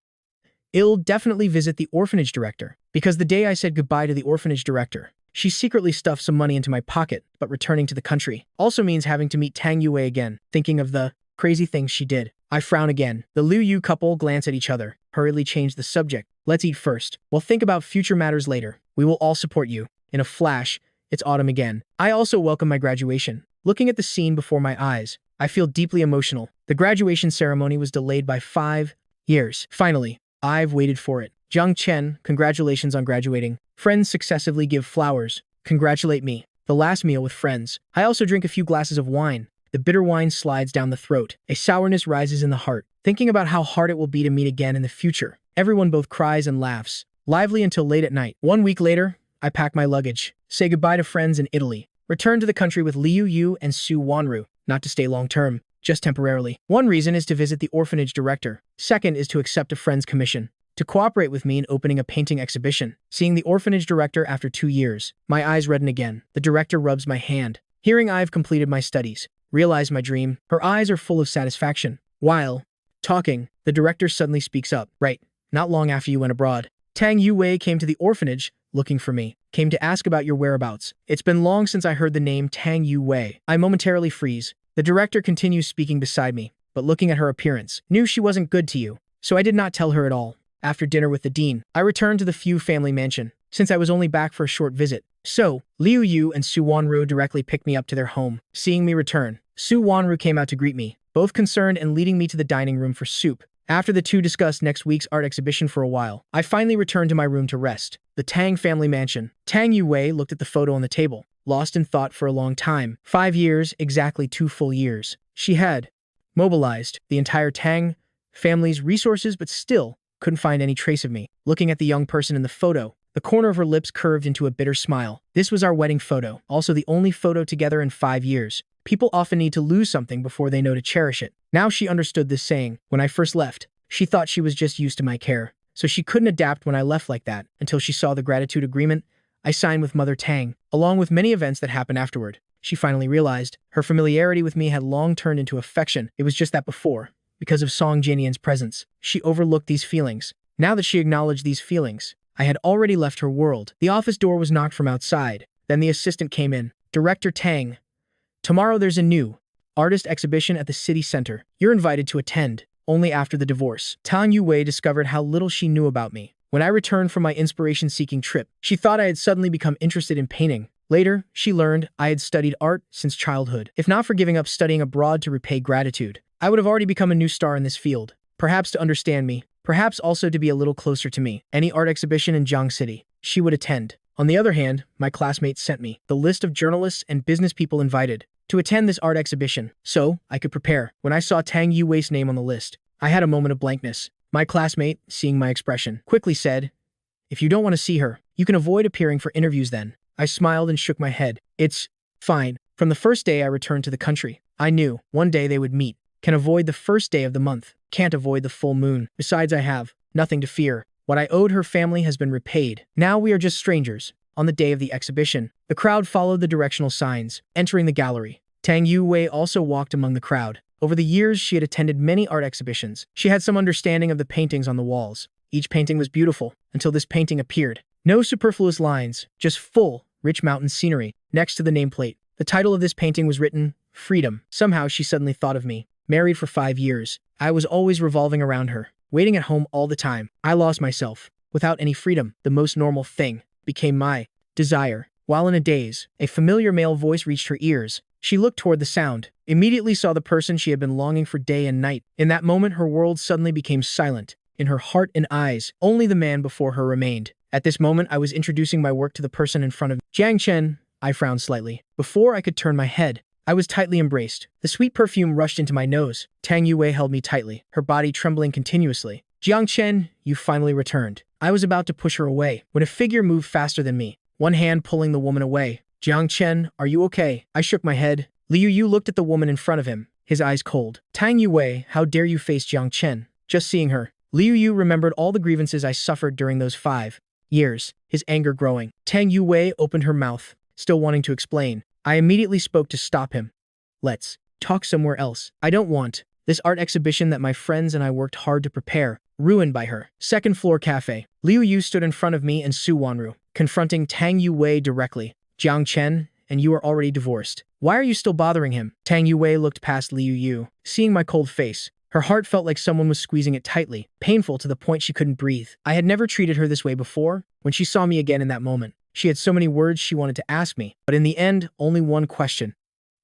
I'll definitely visit the orphanage director, because the day I said goodbye to the orphanage director, she secretly stuffed some money into my pocket, but returning to the country also means having to meet Tang Yuwei again, thinking of the crazy things she did. I frown again. The Liu Yu couple glance at each other, hurriedly change the subject. Let's eat first. We'll think about future matters later. We will all support you. In a flash, it's autumn again. I also welcome my graduation. Looking at the scene before my eyes, I feel deeply emotional. The graduation ceremony was delayed by 5 years. Finally, I've waited for it. Jiang Chen, congratulations on graduating. Friends successively give flowers. Congratulate me. The last meal with friends. I also drink a few glasses of wine. The bitter wine slides down the throat. A sourness rises in the heart, thinking about how hard it will be to meet again in the future. Everyone both cries and laughs, lively until late at night. 1 week later, I pack my luggage, say goodbye to friends in Italy, return to the country with Liu Yu and Su Wanru, not to stay long-term, just temporarily. One reason is to visit the orphanage director. Second is to accept a friend's commission, to cooperate with me in opening a painting exhibition. Seeing the orphanage director after 2 years, my eyes redden again. The director rubs my hand. Hearing I've completed my studies, realize my dream, her eyes are full of satisfaction. While talking, the director suddenly speaks up. Right, not long after you went abroad, Tang Yuwei came to the orphanage looking for me, came to ask about your whereabouts. It's been long since I heard the name Tang Yuwei. I momentarily freeze. The director continues speaking beside me, but looking at her appearance, knew she wasn't good to you, so I did not tell her at all. After dinner with the dean, I returned to the Fu family mansion, since I was only back for a short visit. So, Liu Yu and Su Wanru directly picked me up to their home. Seeing me return, Su Wanru came out to greet me, both concerned and leading me to the dining room for soup. After the two discussed next week's art exhibition for a while, I finally returned to my room to rest. The Tang family mansion. Tang Yuwei looked at the photo on the table, lost in thought for a long time. 5 years, exactly 2 full years. She had mobilized the entire Tang family's resources, but still couldn't find any trace of me. Looking at the young person in the photo, the corner of her lips curved into a bitter smile. This was our wedding photo, also the only photo together in 5 years. People often need to lose something before they know to cherish it. Now she understood this saying. When I first left, she thought she was just used to my care, so she couldn't adapt when I left like that, until she saw the gratitude agreement I signed with Mother Tang, along with many events that happened afterward. She finally realized her familiarity with me had long turned into affection. It was just that before, because of Song Jinian's presence, she overlooked these feelings. Now that she acknowledged these feelings, I had already left her world. The office door was knocked from outside. Then the assistant came in. Director Tang. Tomorrow there's a new artist exhibition at the city center. You're invited to attend, only after the divorce. Tang Yuwei discovered how little she knew about me. When I returned from my inspiration-seeking trip, she thought I had suddenly become interested in painting. Later, she learned I had studied art since childhood. If not for giving up studying abroad to repay gratitude, I would have already become a new star in this field. Perhaps to understand me, perhaps also to be a little closer to me. Any art exhibition in Jiang City, she would attend. On the other hand, my classmates sent me the list of journalists and business people invited to attend this art exhibition, so I could prepare. When I saw Tang Yuwei's name on the list, I had a moment of blankness. My classmate, seeing my expression, quickly said, "If you don't want to see her, you can avoid appearing for interviews then." I smiled and shook my head. "It's fine." From the first day I returned to the country, I knew one day they would meet. Can avoid the first day of the month, can't avoid the full moon. Besides, I have nothing to fear. What I owed her family has been repaid. Now we are just strangers. On the day of the exhibition, the crowd followed the directional signs, entering the gallery. Tang Yuwei also walked among the crowd. Over the years, she had attended many art exhibitions. She had some understanding of the paintings on the walls. Each painting was beautiful, until this painting appeared. No superfluous lines, just full, rich mountain scenery. Next to the nameplate, the title of this painting was written, Freedom. Somehow she suddenly thought of me. Married for 5 years, I was always revolving around her, waiting at home all the time. I lost myself. Without any freedom, the most normal thing became my desire. While in a daze, a familiar male voice reached her ears. She looked toward the sound, immediately saw the person she had been longing for day and night. In that moment, her world suddenly became silent. In her heart and eyes, only the man before her remained. At this moment, I was introducing my work to the person in front of me. Jiang Chen, I frowned slightly. Before I could turn my head, I was tightly embraced. The sweet perfume rushed into my nose. Tang Yuwei held me tightly, her body trembling continuously. Jiang Chen, you finally returned. I was about to push her away, when a figure moved faster than me, one hand pulling the woman away. Jiang Chen, are you okay? I shook my head. Liu Yu looked at the woman in front of him, his eyes cold. Tang Yuwei, how dare you face Jiang Chen? Just seeing her, Liu Yu remembered all the grievances I suffered during those 5 years, his anger growing. Tang Yuwei opened her mouth, still wanting to explain. I immediately spoke to stop him. Let's talk somewhere else. I don't want this art exhibition that my friends and I worked hard to prepare, ruined by her. Second floor cafe. Liu Yu stood in front of me and Su Wanru, confronting Tang Yuwei directly. Jiang Chen, and you are already divorced. Why are you still bothering him? Tang Yuwei looked past Liu Yu, seeing my cold face. Her heart felt like someone was squeezing it tightly, painful to the point she couldn't breathe. I had never treated her this way before. When she saw me again in that moment, she had so many words she wanted to ask me, but in the end, only one question.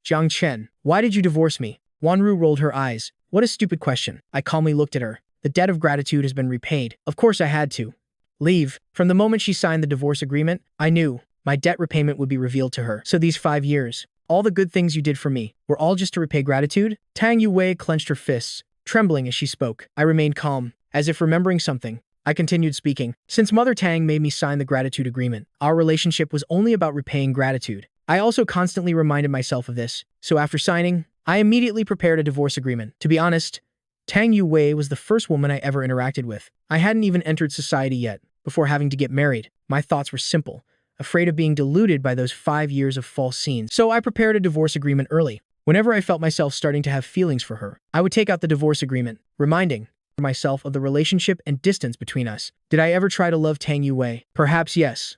Jiang Chen, why did you divorce me? Wanru rolled her eyes. What a stupid question. I calmly looked at her. The debt of gratitude has been repaid. Of course I had to leave. From the moment she signed the divorce agreement, I knew my debt repayment would be revealed to her. So these 5 years, all the good things you did for me, were all just to repay gratitude? Tang Yuwei clenched her fists, trembling as she spoke. I remained calm, as if remembering something. I continued speaking. Since Mother Tang made me sign the gratitude agreement, our relationship was only about repaying gratitude. I also constantly reminded myself of this, so after signing, I immediately prepared a divorce agreement. To be honest, Tang Yuwei was the first woman I ever interacted with. I hadn't even entered society yet, before having to get married. My thoughts were simple, afraid of being deluded by those 5 years of false scenes. So I prepared a divorce agreement early. Whenever I felt myself starting to have feelings for her, I would take out the divorce agreement, reminding myself of the relationship and distance between us. Did I ever try to love Tang Yuwei? Perhaps yes.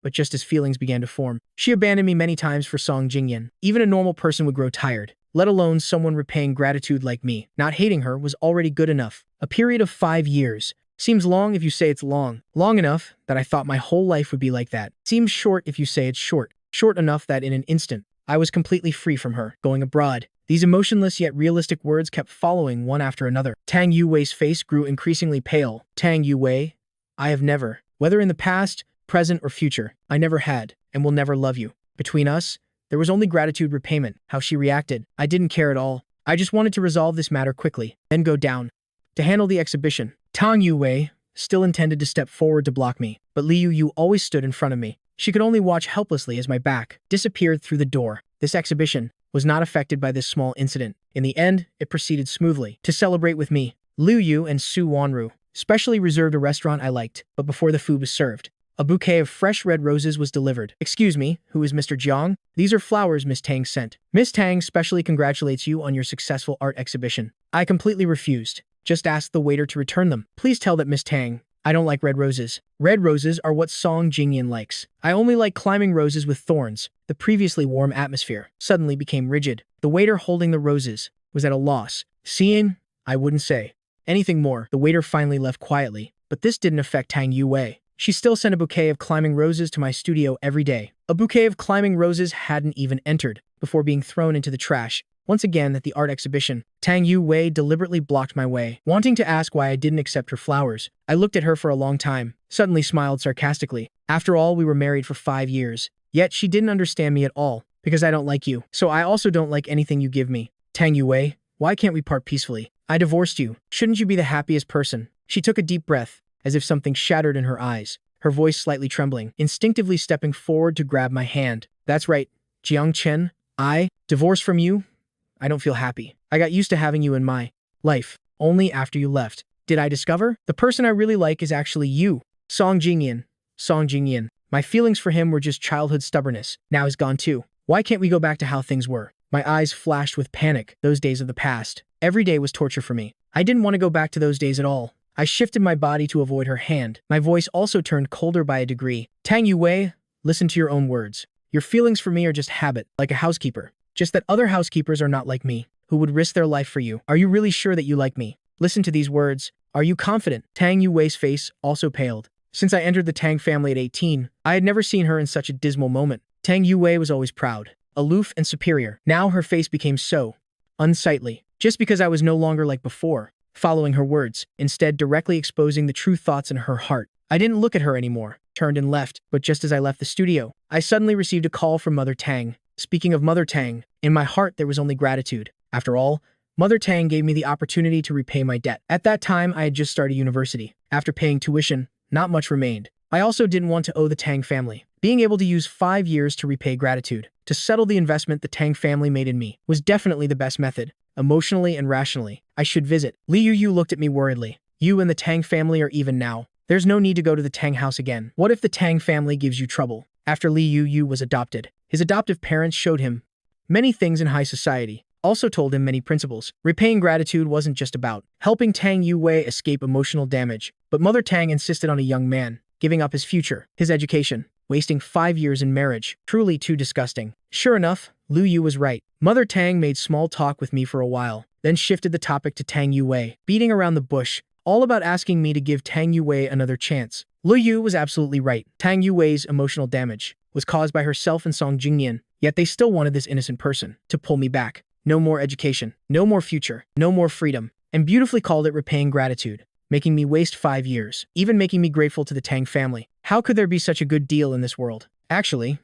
But just as feelings began to form, she abandoned me many times for Song Jingyan. Even a normal person would grow tired, let alone someone repaying gratitude like me. Not hating her was already good enough. A period of 5 years seems long if you say it's long. Long enough that I thought my whole life would be like that. Seems short if you say it's short. Short enough that in an instant, I was completely free from her, going abroad. These emotionless yet realistic words kept following one after another. Tang Yuwei's face grew increasingly pale. Tang Yuwei, I have never, whether in the past, present, or future, I never had, and will never love you. Between us, there was only gratitude repayment. How she reacted, I didn't care at all. I just wanted to resolve this matter quickly, then go down to handle the exhibition. Tang Yuwei still intended to step forward to block me, but Liu Yu always stood in front of me. She could only watch helplessly as my back disappeared through the door. This exhibition was not affected by this small incident. In the end, it proceeded smoothly. To celebrate with me, Liu Yu and Su Wanru specially reserved a restaurant I liked, but before the food was served, a bouquet of fresh red roses was delivered. Excuse me, who is Mr. Jiang? These are flowers Miss Tang sent. Miss Tang specially congratulates you on your successful art exhibition. I completely refused. Just asked the waiter to return them. Please tell that Miss Tang I don't like red roses. Red roses are what Song Jingyan likes. I only like climbing roses with thorns. The previously warm atmosphere suddenly became rigid. The waiter holding the roses was at a loss. Seeing, I wouldn't say anything more. The waiter finally left quietly, but this didn't affect Tang Yuwei. She still sent a bouquet of climbing roses to my studio every day. A bouquet of climbing roses hadn't even entered before being thrown into the trash. Once again at the art exhibition, Tang Yuwei deliberately blocked my way, wanting to ask why I didn't accept her flowers. I looked at her for a long time, suddenly smiled sarcastically. After all, we were married for 5 years. Yet she didn't understand me at all, because I don't like you. So I also don't like anything you give me. Tang Yuwei, why can't we part peacefully? I divorced you. Shouldn't you be the happiest person? She took a deep breath, as if something shattered in her eyes, her voice slightly trembling, instinctively stepping forward to grab my hand. That's right, Jiang Chen. I divorced from you? I don't feel happy. I got used to having you in my life. Only after you left did I discover the person I really like is actually you. Song Jingyan. Song Jingyan. My feelings for him were just childhood stubbornness. Now he's gone too. Why can't we go back to how things were? My eyes flashed with panic. Those days of the past. Every day was torture for me. I didn't want to go back to those days at all. I shifted my body to avoid her hand. My voice also turned colder by a degree. Tang Yuwei, listen to your own words. Your feelings for me are just habit, like a housekeeper. Just that other housekeepers are not like me, who would risk their life for you. Are you really sure that you like me? Listen to these words. Are you confident? Tang Yuwei's face also paled. Since I entered the Tang family at 18, I had never seen her in such a dismal moment. Tang Yuwei was always proud, aloof and superior. Now her face became so unsightly, just because I was no longer like before, following her words, instead directly exposing the true thoughts in her heart. I didn't look at her anymore, turned and left, but just as I left the studio, I suddenly received a call from Mother Tang. Speaking of Mother Tang, in my heart there was only gratitude. After all, Mother Tang gave me the opportunity to repay my debt. At that time, I had just started university. After paying tuition, not much remained. I also didn't want to owe the Tang family. Being able to use 5 years to repay gratitude, to settle the investment the Tang family made in me, was definitely the best method. Emotionally and rationally, I should visit. Li Yu looked at me worriedly. You and the Tang family are even now. There's no need to go to the Tang house again. What if the Tang family gives you trouble? After Li Yu was adopted, his adoptive parents showed him many things in high society, also told him many principles. Repaying gratitude wasn't just about helping Tang Yuwei escape emotional damage, but Mother Tang insisted on a young man giving up his future, his education, wasting 5 years in marriage. Truly too disgusting. Sure enough, Lu Yu was right. Mother Tang made small talk with me for a while, then shifted the topic to Tang Yuwei, beating around the bush, all about asking me to give Tang Yuwei another chance. Lu Yu was absolutely right. Tang Yuwei's emotional damage was caused by herself and Song Jingyan, yet they still wanted this innocent person to pull me back. No more education, no more future, no more freedom, and beautifully called it repaying gratitude, making me waste 5 years, even making me grateful to the Tang family. How could there be such a good deal in this world? Actually,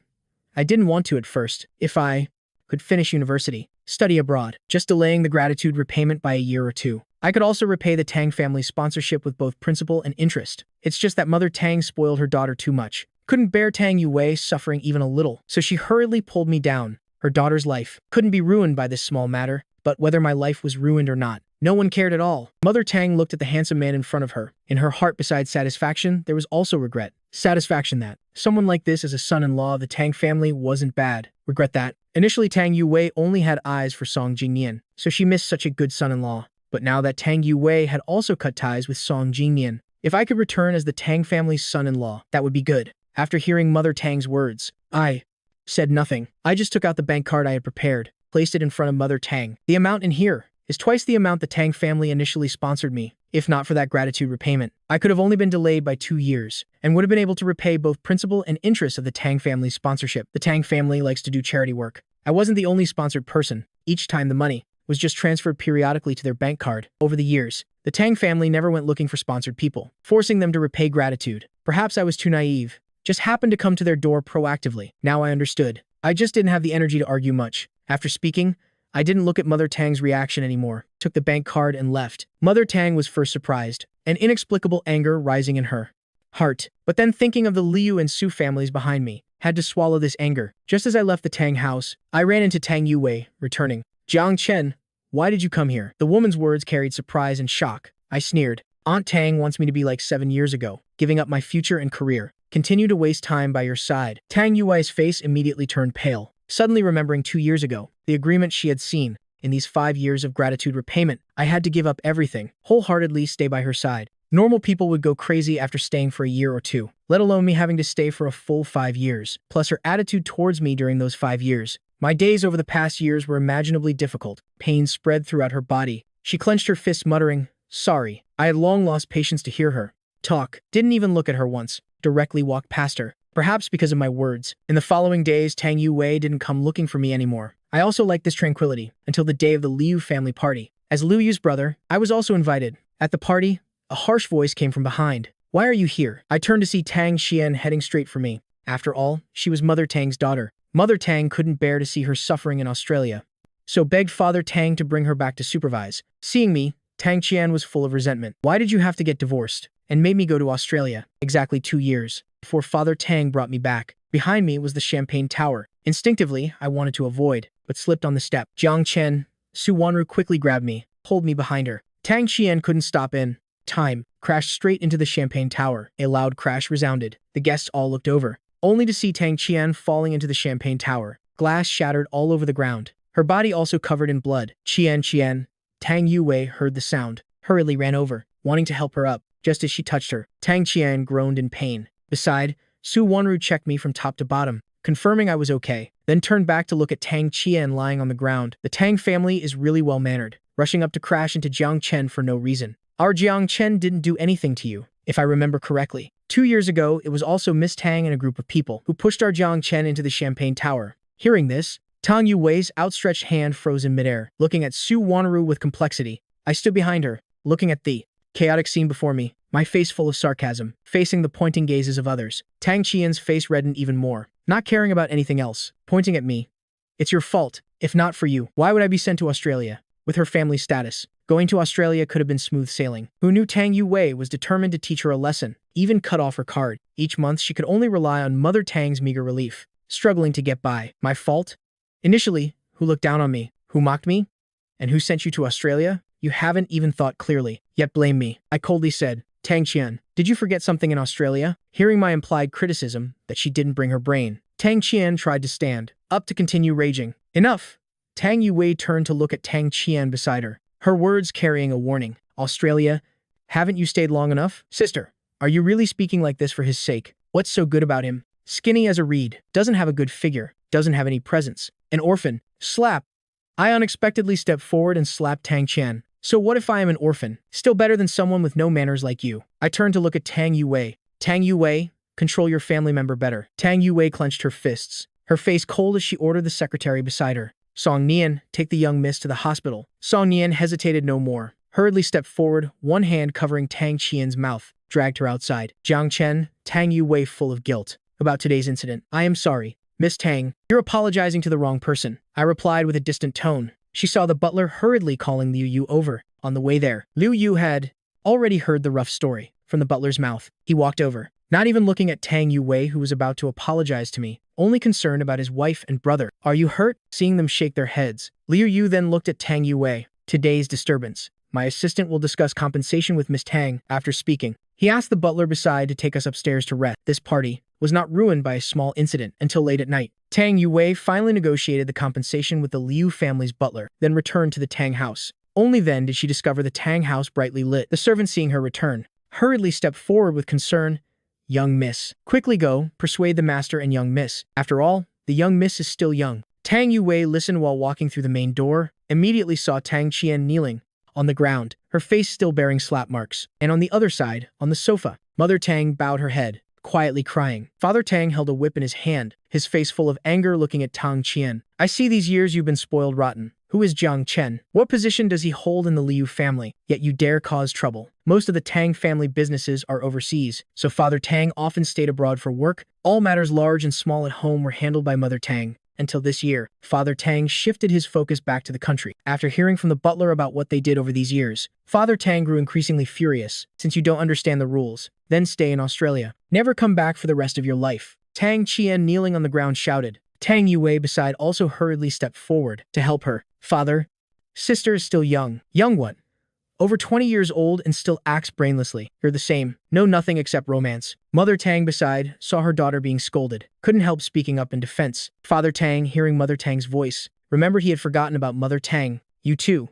I didn't want to at first. If I could finish university, study abroad, just delaying the gratitude repayment by a year or two. I could also repay the Tang family's sponsorship with both principal and interest. It's just that Mother Tang spoiled her daughter too much. Couldn't bear Tang Yuwei suffering even a little, so she hurriedly pulled me down. Her daughter's life couldn't be ruined by this small matter, but whether my life was ruined or not, no one cared at all. Mother Tang looked at the handsome man in front of her. In her heart, besides satisfaction, there was also regret. Satisfaction that someone like this as a son-in-law of the Tang family wasn't bad. Regret that initially Tang Yuwei only had eyes for Song Jingyan, so she missed such a good son-in-law. But now that Tang Yuwei had also cut ties with Song Jingyan, if I could return as the Tang family's son-in-law, that would be good. After hearing Mother Tang's words, I said nothing. I just took out the bank card I had prepared, placed it in front of Mother Tang. The amount in here is twice the amount the Tang family initially sponsored me. If not for that gratitude repayment, I could have only been delayed by 2 years and would have been able to repay both principal and interest of the Tang family's sponsorship. The Tang family likes to do charity work. I wasn't the only sponsored person. Each time the money was just transferred periodically to their bank card. Over the years, the Tang family never went looking for sponsored people, forcing them to repay gratitude. Perhaps I was too naive. Just happened to come to their door proactively. Now I understood. I just didn't have the energy to argue much. After speaking, I didn't look at Mother Tang's reaction anymore, took the bank card and left. Mother Tang was first surprised, an inexplicable anger rising in her heart. But then thinking of the Liu and Su families behind me, had to swallow this anger. Just as I left the Tang house, I ran into Tang Yuwei, returning. Jiang Chen, why did you come here? The woman's words carried surprise and shock. I sneered. Aunt Tang wants me to be like 7 years ago, giving up my future and career. Continue to waste time by your side. Tang Yuwei's face immediately turned pale, suddenly remembering 2 years ago, the agreement she had seen. In these 5 years of gratitude repayment, I had to give up everything, wholeheartedly stay by her side. Normal people would go crazy after staying for a year or two, let alone me having to stay for a full 5 years. Plus her attitude towards me during those 5 years. My days over the past years were imaginably difficult. Pain spread throughout her body. She clenched her fists, muttering, "Sorry." I had long lost patience to hear her talk. Didn't even look at her once. Directly walked past her. Perhaps because of my words. In the following days, Tang Yue didn't come looking for me anymore. I also liked this tranquility until the day of the Liu family party. As Liu Yu's brother, I was also invited. At the party, a harsh voice came from behind. "Why are you here?" I turned to see Tang Xian heading straight for me. After all, she was Mother Tang's daughter. Mother Tang couldn't bear to see her suffering in Australia, so begged Father Tang to bring her back to supervise. Seeing me, Tang Qian was full of resentment. "Why did you have to get divorced and made me go to Australia?" Exactly 2 years before Father Tang brought me back. Behind me was the Champagne Tower. Instinctively, I wanted to avoid, but slipped on the step. Jiang Chen, Su Wanru quickly grabbed me, pulled me behind her. Tang Qian couldn't stop in time, crashed straight into the Champagne Tower. A loud crash resounded. The guests all looked over, only to see Tang Qian falling into the Champagne Tower. Glass shattered all over the ground, her body also covered in blood. Qian. Tang Yue heard the sound, hurriedly ran over, wanting to help her up. Just as she touched her, Tang Qian groaned in pain. Beside, Su Wanru checked me from top to bottom, confirming I was okay, then turned back to look at Tang Qian lying on the ground. The Tang family is really well-mannered, rushing up to crash into Jiang Chen for no reason. Our Jiang Chen didn't do anything to you, if I remember correctly. 2 years ago, it was also Miss Tang and a group of people who pushed our Jiang Chen into the Champagne Tower. Hearing this, Tang Yue's outstretched hand froze in midair. Looking at Su Wanru with complexity, I stood behind her, looking at the chaotic scene before me, my face full of sarcasm, facing the pointing gazes of others. Tang Qian's face reddened even more, not caring about anything else, pointing at me. "It's your fault. If not for you, why would I be sent to Australia?" With her family's status, going to Australia could have been smooth sailing. Who knew Tang Yue was determined to teach her a lesson, even cut off her card. Each month she could only rely on Mother Tang's meager relief, struggling to get by. My fault? Initially, who looked down on me? Who mocked me? And who sent you to Australia? You haven't even thought clearly, yet blame me. I coldly said, "Tang Qian, did you forget something in Australia?" Hearing my implied criticism that she didn't bring her brain, Tang Qian tried to stand up to continue raging. Enough! Tang Yue turned to look at Tang Qian beside her, her words carrying a warning. "Australia? Haven't you stayed long enough? Sister, are you really speaking like this for his sake? What's so good about him? Skinny as a reed, doesn't have a good figure, doesn't have any presence. An orphan. Slap!" I unexpectedly stepped forward and slapped Tang Qian. "So what if I am an orphan? Still better than someone with no manners like you." I turned to look at Tang Yue. "Tang Yue, control your family member better." Tang Yue clenched her fists, her face cold as she ordered the secretary beside her. "Song Nian, take the young miss to the hospital." Song Nian hesitated no more, hurriedly stepped forward, one hand covering Tang Qian's mouth, dragged her outside. Jiang Chen, Tang Yue full of guilt about today's incident. "I am sorry, Miss Tang. You're apologizing to the wrong person," I replied with a distant tone. She saw the butler hurriedly calling Liu Yu over. On the way there, Liu Yu had already heard the rough story from the butler's mouth. He walked over, not even looking at Tang Yue, who was about to apologize to me, only concerned about his wife and brother. "Are you hurt?" Seeing them shake their heads, Liu Yu then looked at Tang Yue. "Today's disturbance. My assistant will discuss compensation with Miss Tang after speaking." He asked the butler beside to take us upstairs to rest. This party was not ruined by a small incident until late at night. Tang Yue finally negotiated the compensation with the Liu family's butler, then returned to the Tang house. Only then did she discover the Tang house brightly lit. The servant, seeing her return, hurriedly stepped forward with concern. "Young miss, quickly go, persuade the master and young miss. After all, the young miss is still young." Tang Yue listened while walking through the main door, immediately saw Tang Qian kneeling on the ground, her face still bearing slap marks, and on the other side, on the sofa, Mother Tang bowed her head, quietly crying. Father Tang held a whip in his hand, his face full of anger, looking at Tang Qian. "I see these years you've been spoiled rotten. Who is Jiang Chen? What position does he hold in the Liu family? Yet you dare cause trouble. Most of the Tang family businesses are overseas, so Father Tang often stayed abroad for work. All matters large and small at home were handled by Mother Tang. Until this year, Father Tang shifted his focus back to the country. After hearing from the butler about what they did over these years, Father Tang grew increasingly furious. Since you don't understand the rules, then stay in Australia. Never come back for the rest of your life." Tang Qian, kneeling on the ground, shouted. Tang Yue beside also hurriedly stepped forward to help her. "Father, sister is still young." "Young what? Over 20 years old and still acts brainlessly. You're the same. Know nothing except romance." Mother Tang beside saw her daughter being scolded, couldn't help speaking up in defense. Father Tang, hearing Mother Tang's voice, remembered he had forgotten about Mother Tang. "You too.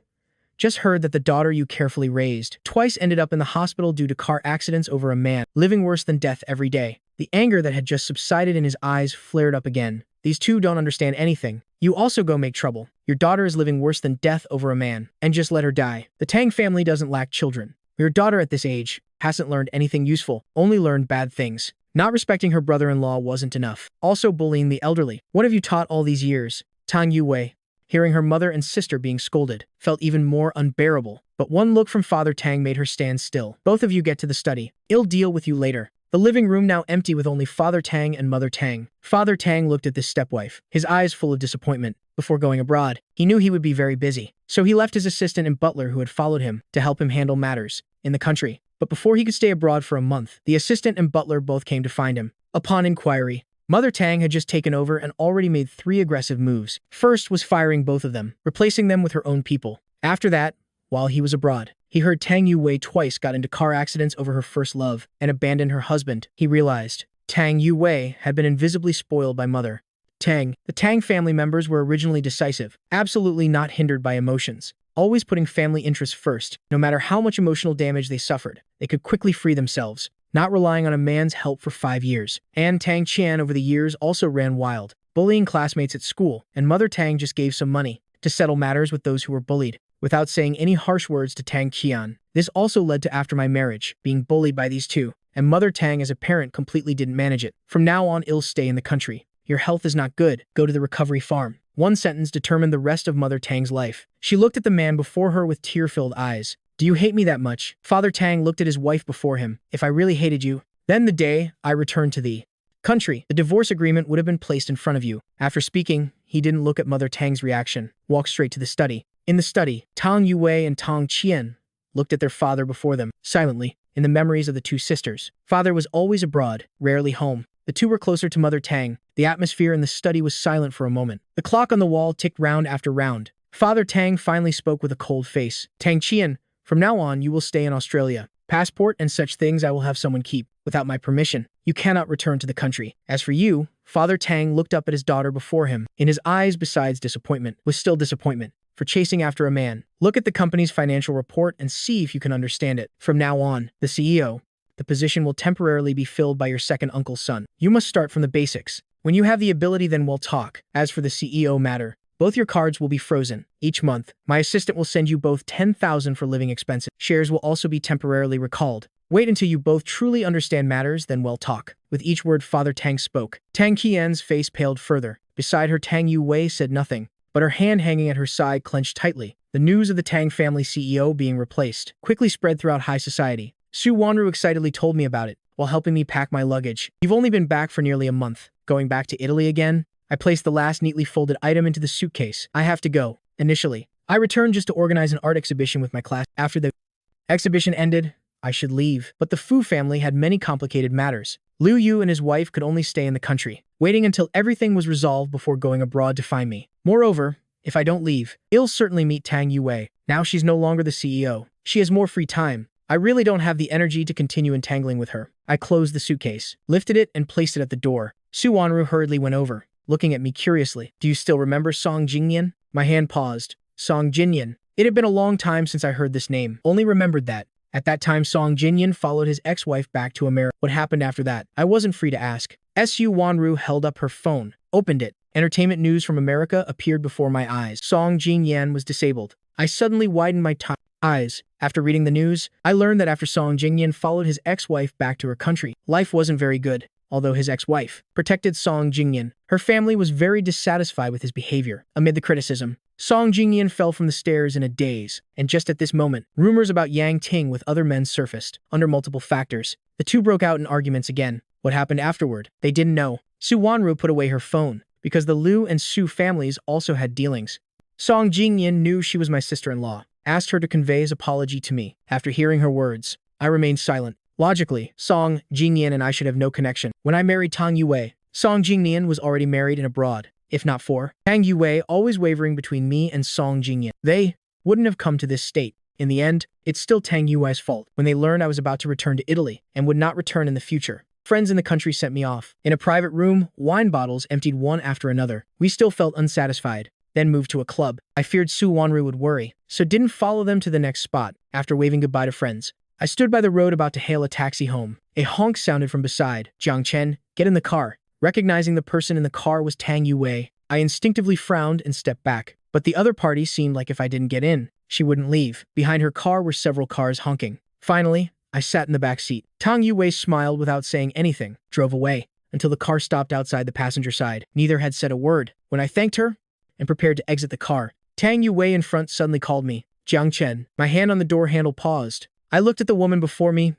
Just heard that the daughter you carefully raised twice ended up in the hospital due to car accidents over a man, living worse than death every day. The anger that had just subsided in his eyes flared up again. These two don't understand anything. You also go make trouble. Your daughter is living worse than death over a man, and just let her die. The Tang family doesn't lack children. Your daughter at this age hasn't learned anything useful, only learned bad things. Not respecting her brother-in-law wasn't enough. Also bullying the elderly. What have you taught all these years? Tang Yuwei, hearing her mother and sister being scolded, felt even more unbearable. But one look from Father Tang made her stand still. Both of you get to the study. I'll deal with you later. The living room now empty with only Father Tang and Mother Tang. Father Tang looked at this stepwife, his eyes full of disappointment. Before going abroad, he knew he would be very busy, so he left his assistant and butler who had followed him to help him handle matters in the country. But before he could stay abroad for a month, the assistant and butler both came to find him. Upon inquiry, Mother Tang had just taken over and already made 3 aggressive moves. First was firing both of them, replacing them with her own people. After that, while he was abroad, he heard Tang Yuwei twice got into car accidents over her first love and abandoned her husband. He realized Tang Yuwei had been invisibly spoiled by Mother Tang. The Tang family members were originally decisive, absolutely not hindered by emotions, always putting family interests first. No matter how much emotional damage they suffered, they could quickly free themselves, not relying on a man's help for 5 years. And Tang Qian over the years also ran wild, bullying classmates at school, and Mother Tang just gave some money to settle matters with those who were bullied, without saying any harsh words to Tang Qian. This also led to after my marriage, being bullied by these two, and Mother Tang as a parent completely didn't manage it. From now on, I'll stay in the country. Your health is not good. Go to the recovery farm. One sentence determined the rest of Mother Tang's life. She looked at the man before her with tear-filled eyes. Do you hate me that much? Father Tang looked at his wife before him. If I really hated you, then the day I returned to the country, the divorce agreement would have been placed in front of you. After speaking, he didn't look at Mother Tang's reaction. Walked straight to the study. In the study, Tang Yuwei and Tang Qian looked at their father before them, silently, in the memories of the two sisters. Father was always abroad, rarely home. The two were closer to Mother Tang. The atmosphere in the study was silent for a moment. The clock on the wall ticked round after round. Father Tang finally spoke with a cold face. Tang Qian, from now on you will stay in Australia. Passport and such things I will have someone keep. Without my permission, you cannot return to the country. As for you, Father Tang looked up at his daughter before him. In his eyes, besides disappointment, was still disappointment for chasing after a man. Look at the company's financial report and see if you can understand it. From now on, the CEO, the position will temporarily be filled by your second uncle's son. You must start from the basics. When you have the ability, then we'll talk. As for the CEO matter, both your cards will be frozen. Each month, my assistant will send you both 10,000 for living expenses. Shares will also be temporarily recalled. Wait until you both truly understand matters, then we'll talk. With each word Father Tang spoke, Tang Qian's face paled further. Beside her, Tang Yuwei said nothing, but her hand hanging at her side clenched tightly. The news of the Tang family CEO being replaced quickly spread throughout high society. Su Wanru excitedly told me about it while helping me pack my luggage. You've only been back for nearly a month. Going back to Italy again? I placed the last neatly folded item into the suitcase. I have to go. Initially, I returned just to organize an art exhibition with my class. After the exhibition ended, I should leave. But the Fu family had many complicated matters. Liu Yu and his wife could only stay in the country, waiting until everything was resolved before going abroad to find me. Moreover, if I don't leave, I'll certainly meet Tang Yuwei. Now she's no longer the CEO. She has more free time. I really don't have the energy to continue entangling with her. I closed the suitcase, lifted it, and placed it at the door. Su Wanru hurriedly went over, looking at me curiously. Do you still remember Song Jingyan? My hand paused. Song Jinyan. It had been a long time since I heard this name. Only remembered that. At that time, Song Jinyan followed his ex-wife back to America. What happened after that? I wasn't free to ask. Su Wanru held up her phone, opened it. Entertainment news from America appeared before my eyes. Song Jingyan was disabled. I suddenly widened my eyes. After reading the news, I learned that after Song Jingyan followed his ex-wife back to her country, life wasn't very good. Although his ex-wife protected Song Jingyan, her family was very dissatisfied with his behavior. Amid the criticism, Song Jingyan fell from the stairs in a daze, and just at this moment, rumors about Yang Ting with other men surfaced. Under multiple factors, the two broke out in arguments again. What happened afterward? They didn't know. Su Wanru put away her phone, because the Liu and Su families also had dealings. Song Jingyan knew she was my sister-in-law, asked her to convey his apology to me. After hearing her words, I remained silent. Logically, Song Jingyan and I should have no connection. When I married Tang Yuwei, Song Jingyan was already married and abroad. If not for Tang Yuwei always wavering between me and Song Jingyan, they wouldn't have come to this state. In the end, it's still Tang Yuwei's fault. When they learned I was about to return to Italy and would not return in the future, friends in the country sent me off. In a private room, wine bottles emptied one after another. We still felt unsatisfied. then moved to a club. I feared Su Wanru would worry, so didn't follow them to the next spot. After waving goodbye to friends, I stood by the road about to hail a taxi home. A honk sounded from beside. Jiang Chen, get in the car. Recognizing the person in the car was Tang Yue, I instinctively frowned and stepped back. But the other party seemed like if I didn't get in, she wouldn't leave. Behind her car were several cars honking. Finally, I sat in the back seat. Tang Yue smiled without saying anything, drove away, until the car stopped outside the passenger side. Neither had said a word. When I thanked her and prepared to exit the car, Tang Yue in front suddenly called me, Jiang Chen. My hand on the door handle paused. I looked at the woman before me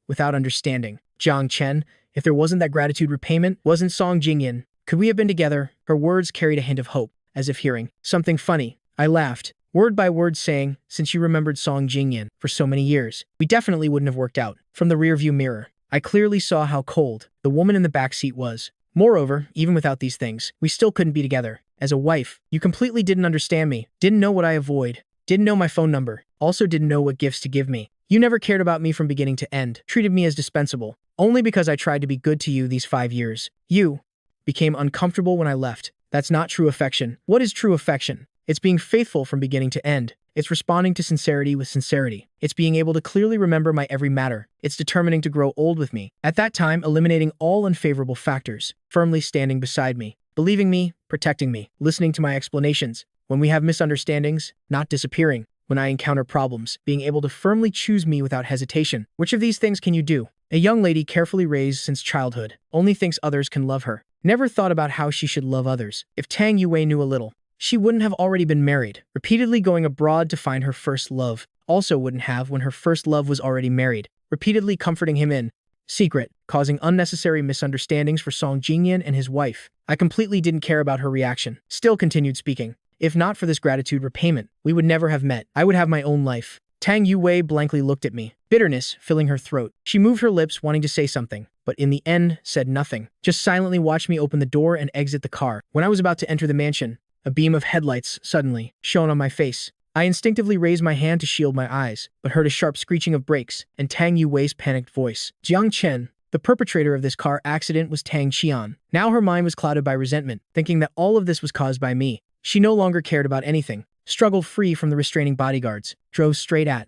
without understanding. Jiang Chen, if there wasn't that gratitude repayment, wasn't Song Jingyan. Could we have been together? Her words carried a hint of hope, as if hearing something funny. I laughed, word by word saying, since you remembered Song Jingyan for so many years, we definitely wouldn't have worked out. From the rearview mirror, I clearly saw how cold the woman in the back seat was. Moreover, even without these things, we still couldn't be together. As a wife, you completely didn't understand me, didn't know what I avoid, didn't know my phone number, also didn't know what gifts to give me. You never cared about me from beginning to end, treated me as dispensable, only because I tried to be good to you these 5 years. You became uncomfortable when I left. That's not true affection. What is true affection? It's being faithful from beginning to end. It's responding to sincerity with sincerity. It's being able to clearly remember my every matter. It's determining to grow old with me. At that time, eliminating all unfavorable factors, firmly standing beside me, believing me, protecting me, listening to my explanations. When we have misunderstandings, not disappearing. When I encounter problems, being able to firmly choose me without hesitation. Which of these things can you do? A young lady carefully raised since childhood, only thinks others can love her. Never thought about how she should love others. If Tang Yue knew a little, she wouldn't have already been married. Repeatedly going abroad to find her first love, also wouldn't have when her first love was already married. Repeatedly comforting him in secret, causing unnecessary misunderstandings for Song Jingyan and his wife. I completely didn't care about her reaction. Still continued speaking. If not for this gratitude repayment, we would never have met. I would have my own life. Tang Yue blankly looked at me, bitterness filling her throat. She moved her lips wanting to say something, but in the end said nothing. Just silently watched me open the door and exit the car. When I was about to enter the mansion, a beam of headlights suddenly shone on my face. I instinctively raised my hand to shield my eyes, but heard a sharp screeching of brakes and Tang Yue's panicked voice. Jiang Chen, the perpetrator of this car accident, was Tang Qian. Now her mind was clouded by resentment, thinking that all of this was caused by me. She no longer cared about anything, struggled free from the restraining bodyguards, drove straight at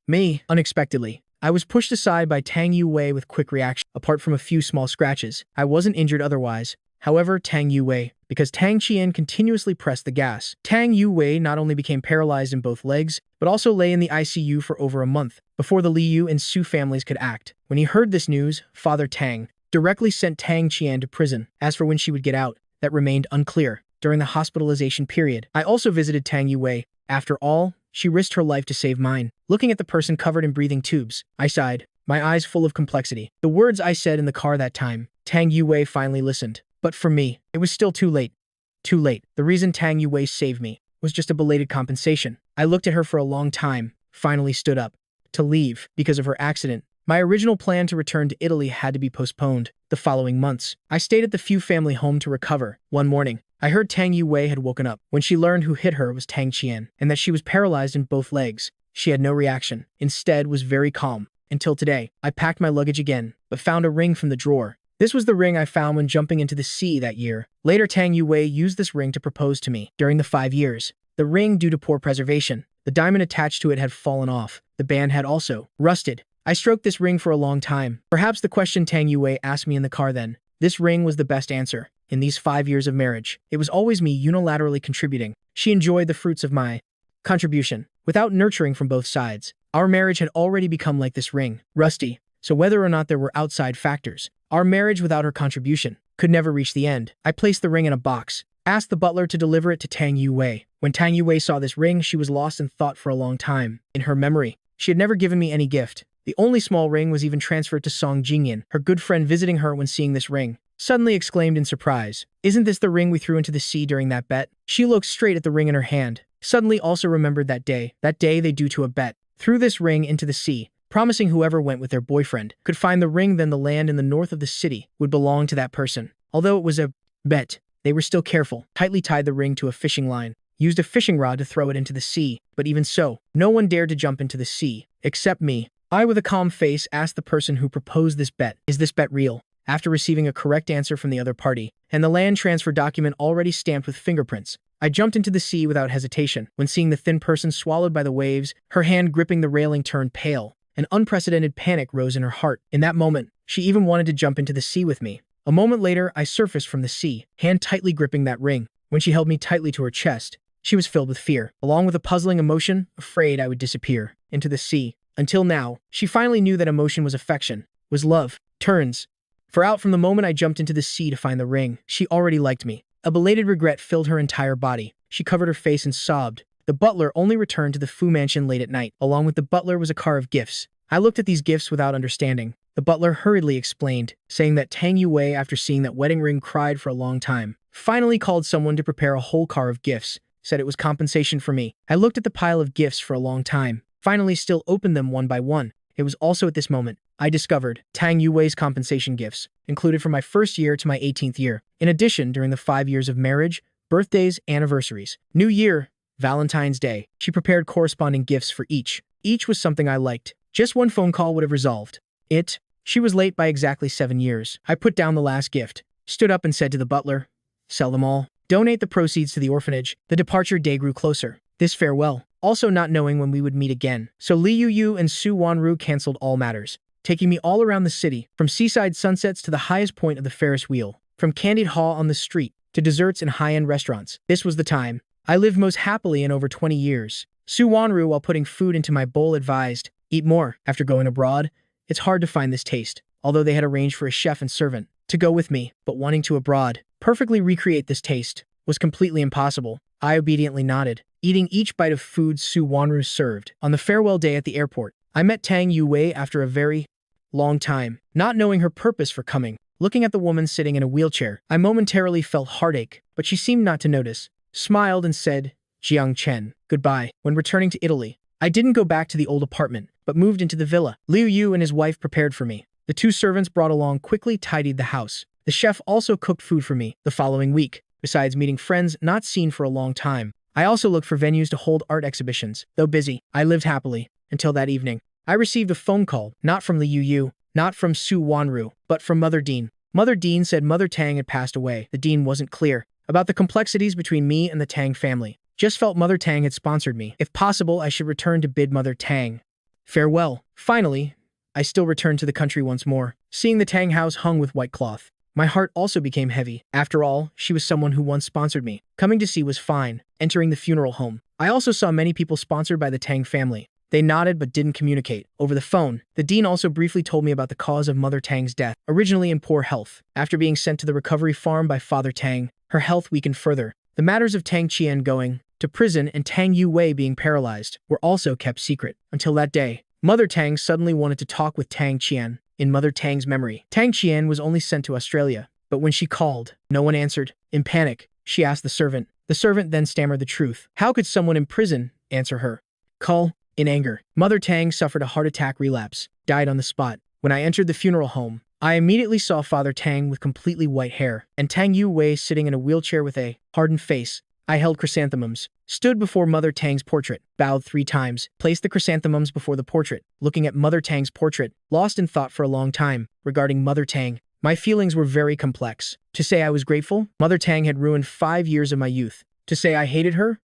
me. Unexpectedly, I was pushed aside by Tang Yue with quick reaction. Apart from a few small scratches, I wasn't injured otherwise. However, Tang Yue, because Tang Qian continuously pressed the gas. Tang Yue not only became paralyzed in both legs, but also lay in the ICU for over a month before the Liu and Su families could act. When he heard this news, Father Tang directly sent Tang Qian to prison. As for when she would get out, that remained unclear. During the hospitalization period, I also visited Tang Yue. After all, she risked her life to save mine. Looking at the person covered in breathing tubes, I sighed, my eyes full of complexity. The words I said in the car that time, Tang Yue finally listened. But for me, it was still too late. Too late. The reason Tang Yue saved me was just a belated compensation. I looked at her for a long time, finally stood up to leave because of her accident. My original plan to return to Italy had to be postponed. The following months, I stayed at the Fu family home to recover. One morning, I heard Tang Yue had woken up. When she learned who hit her was Tang Qian, and that she was paralyzed in both legs, she had no reaction. Instead, was very calm. Until today, I packed my luggage again, but found a ring from the drawer. This was the ring I found when jumping into the sea that year. Later, Tang Yue used this ring to propose to me. During the 5 years, the ring, due to poor preservation, the diamond attached to it had fallen off. The band had also rusted. I stroked this ring for a long time. Perhaps the question Tang Yue asked me in the car then. This ring was the best answer. In these 5 years of marriage, it was always me unilaterally contributing. She enjoyed the fruits of my contribution, without nurturing from both sides. Our marriage had already become like this ring, rusty. So whether or not there were outside factors, our marriage without her contribution could never reach the end. I placed the ring in a box, asked the butler to deliver it to Tang Yue. When Tang Yue saw this ring, she was lost in thought for a long time. In her memory, she had never given me any gift. The only small ring was even transferred to Song Jingyan. Her good friend visiting her when seeing this ring suddenly exclaimed in surprise, "Isn't this the ring we threw into the sea during that bet?" She looked straight at the ring in her hand, suddenly also remembered that day they due to a bet, threw this ring into the sea, promising whoever went with their boyfriend could find the ring, then the land in the north of the city would belong to that person. Although it was a bet, they were still careful, tightly tied the ring to a fishing line, used a fishing rod to throw it into the sea, but even so, no one dared to jump into the sea, except me. I, with a calm face, asked the person who proposed this bet, "Is this bet real?" After receiving a correct answer from the other party, and the land transfer document already stamped with fingerprints, I jumped into the sea without hesitation. When seeing the thin person swallowed by the waves, her hand gripping the railing turned pale. An unprecedented panic rose in her heart. In that moment, she even wanted to jump into the sea with me. A moment later, I surfaced from the sea, hand tightly gripping that ring. When she held me tightly to her chest, she was filled with fear, along with a puzzling emotion, afraid I would disappear into the sea. Until now, she finally knew that emotion was affection, was love. Turns. For out from the moment I jumped into the sea to find the ring, she already liked me. A belated regret filled her entire body. She covered her face and sobbed. The butler only returned to the Fu mansion late at night. Along with the butler was a car of gifts. I looked at these gifts without understanding. The butler hurriedly explained, saying that Tang Yue, after seeing that wedding ring, cried for a long time. Finally called someone to prepare a whole car of gifts, said it was compensation for me. I looked at the pile of gifts for a long time, finally still opened them one by one. It was also at this moment I discovered Tang Yue's compensation gifts, included from my first year to my 18th year. In addition, during the 5 years of marriage, birthdays, anniversaries, New Year, Valentine's Day, she prepared corresponding gifts for each. Each was something I liked. Just one phone call would have resolved it. She was late by exactly 7 years. I put down the last gift, stood up and said to the butler, "Sell them all. Donate the proceeds to the orphanage." The departure day grew closer. This farewell, also not knowing when we would meet again. So Li Yu and Su Wanru canceled all matters, taking me all around the city, from seaside sunsets to the highest point of the Ferris wheel, from candied haw on the street to desserts in high-end restaurants. This was the time I lived most happily in over 20 years. Su Wanru, while putting food into my bowl, advised, "Eat more. After going abroad, it's hard to find this taste." Although they had arranged for a chef and servant to go with me, but wanting to abroad perfectly recreate this taste was completely impossible. I obediently nodded, eating each bite of food Su Wanru served. On the farewell day at the airport, I met Tang Yue after a very long time. Not knowing her purpose for coming, looking at the woman sitting in a wheelchair, I momentarily felt heartache, but she seemed not to notice, smiled and said, "Jiang Chen, goodbye." When returning to Italy, I didn't go back to the old apartment, but moved into the villa. Liu Yu and his wife prepared for me. The 2 servants brought along quickly tidied the house. The chef also cooked food for me the following week. Besides meeting friends not seen for a long time, I also looked for venues to hold art exhibitions. Though busy, I lived happily until that evening. I received a phone call, not from Liu Yu, not from Su Wanru, but from Mother Dean. Mother Dean said Mother Tang had passed away. The Dean wasn't clear about the complexities between me and the Tang family. Just felt Mother Tang had sponsored me. If possible, I should return to bid Mother Tang farewell. Finally, I still returned to the country once more, seeing the Tang house hung with white cloth. My heart also became heavy. After all, she was someone who once sponsored me. Coming to see was fine. Entering the funeral home, I also saw many people sponsored by the Tang family. They nodded but didn't communicate. Over the phone, the dean also briefly told me about the cause of Mother Tang's death. Originally in poor health, after being sent to the recovery farm by Father Tang, her health weakened further. The matters of Tang Qian going to prison and Tang Yue being paralyzed were also kept secret. Until that day, Mother Tang suddenly wanted to talk with Tang Qian. In Mother Tang's memory, Tang Qian was only sent to Australia, but when she called, no one answered. In panic, she asked the servant. The servant then stammered the truth. How could someone in prison answer her call? In anger, Mother Tang suffered a heart attack relapse, died on the spot. When I entered the funeral home, I immediately saw Father Tang with completely white hair, and Tang Yue sitting in a wheelchair with a hardened face. I held chrysanthemums, stood before Mother Tang's portrait, bowed 3 times, placed the chrysanthemums before the portrait, looking at Mother Tang's portrait, lost in thought for a long time. Regarding Mother Tang, my feelings were very complex. To say I was grateful, Mother Tang had ruined 5 years of my youth. To say I hated her,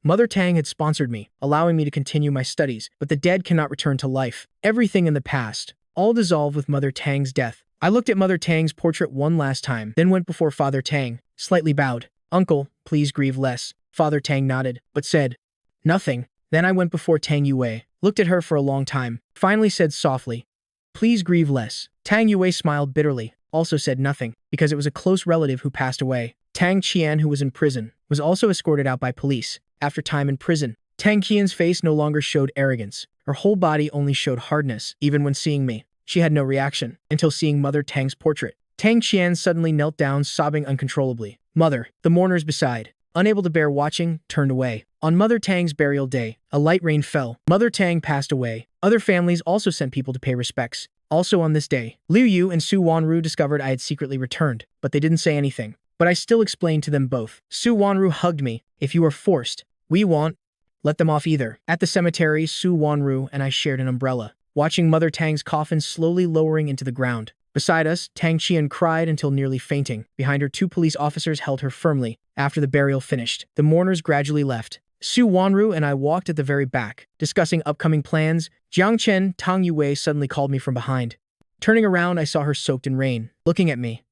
Mother Tang had sponsored me, allowing me to continue my studies, but the dead cannot return to life. Everything in the past, all dissolved with Mother Tang's death. I looked at Mother Tang's portrait one last time, then went before Father Tang, slightly bowed. "Uncle, please grieve less." Father Tang nodded, but said nothing. Then I went before Tang Yue, looked at her for a long time, finally said softly, "Please grieve less." Tang Yue smiled bitterly, also said nothing, because it was a close relative who passed away. Tang Qian, who was in prison, was also escorted out by police. After time in prison, Tang Qian's face no longer showed arrogance. Her whole body only showed hardness. Even when seeing me, she had no reaction, until seeing Mother Tang's portrait. Tang Qian suddenly knelt down, sobbing uncontrollably. Mother, the mourners beside, unable to bear watching, turned away. On Mother Tang's burial day, a light rain fell. Mother Tang passed away. Other families also sent people to pay respects. Also on this day, Liu Yu and Su Wanru discovered I had secretly returned, but they didn't say anything. But I still explained to them both. Su Wanru hugged me. "If you are forced, we won't let them off either." At the cemetery, Su Wanru and I shared an umbrella, watching Mother Tang's coffin slowly lowering into the ground. Beside us, Tang Qian cried until nearly fainting. Behind her, 2 police officers held her firmly. After the burial finished, the mourners gradually left. Su Wanru and I walked at the very back, discussing upcoming plans. Jiang Chen, Tang Yue suddenly called me from behind. Turning around, I saw her soaked in rain, looking at me.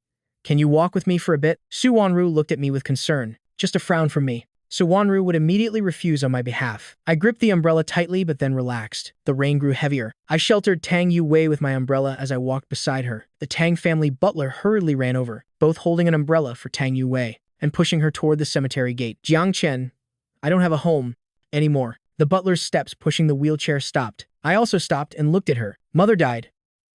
Can you walk with me for a bit? Su Wanru looked at me with concern, just a frown from me. Su Wanru would immediately refuse on my behalf. I gripped the umbrella tightly but then relaxed. The rain grew heavier. I sheltered Tang Yue with my umbrella as I walked beside her. The Tang family butler hurriedly ran over, both holding an umbrella for Tang Yue, and pushing her toward the cemetery gate. Jiang Chen, I don't have a home anymore. The butler's steps pushing the wheelchair stopped. I also stopped and looked at her. Mother died.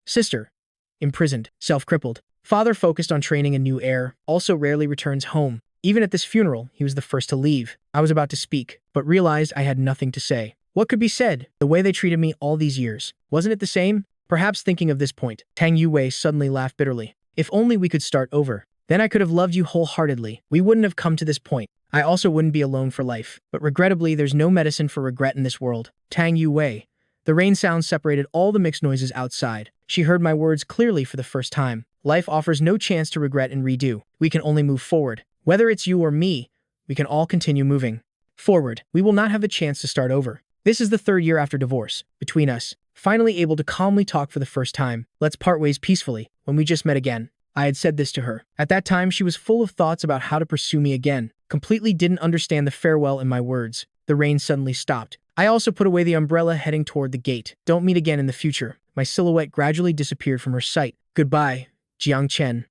Sister, imprisoned, self-crippled. Father focused on training a new heir, also rarely returns home. Even at this funeral, he was the first to leave. I was about to speak, but realized I had nothing to say. What could be said? The way they treated me all these years. Wasn't it the same? Perhaps thinking of this point, Tang Yue suddenly laughed bitterly. If only we could start over. Then I could have loved you wholeheartedly. We wouldn't have come to this point. I also wouldn't be alone for life. But regrettably, there's no medicine for regret in this world. Tang Yue. The rain sound separated all the mixed noises outside. She heard my words clearly for the first time. Life offers no chance to regret and redo. We can only move forward. Whether it's you or me, we can all continue moving forward. We will not have the chance to start over. This is the 3rd year after divorce, between us, finally able to calmly talk for the first time. Let's part ways peacefully, when we just met again. I had said this to her. At that time, she was full of thoughts about how to pursue me again, completely didn't understand the farewell in my words. The rain suddenly stopped. I also put away the umbrella heading toward the gate. Don't meet again in the future. My silhouette gradually disappeared from her sight. Goodbye, Jiang Chen.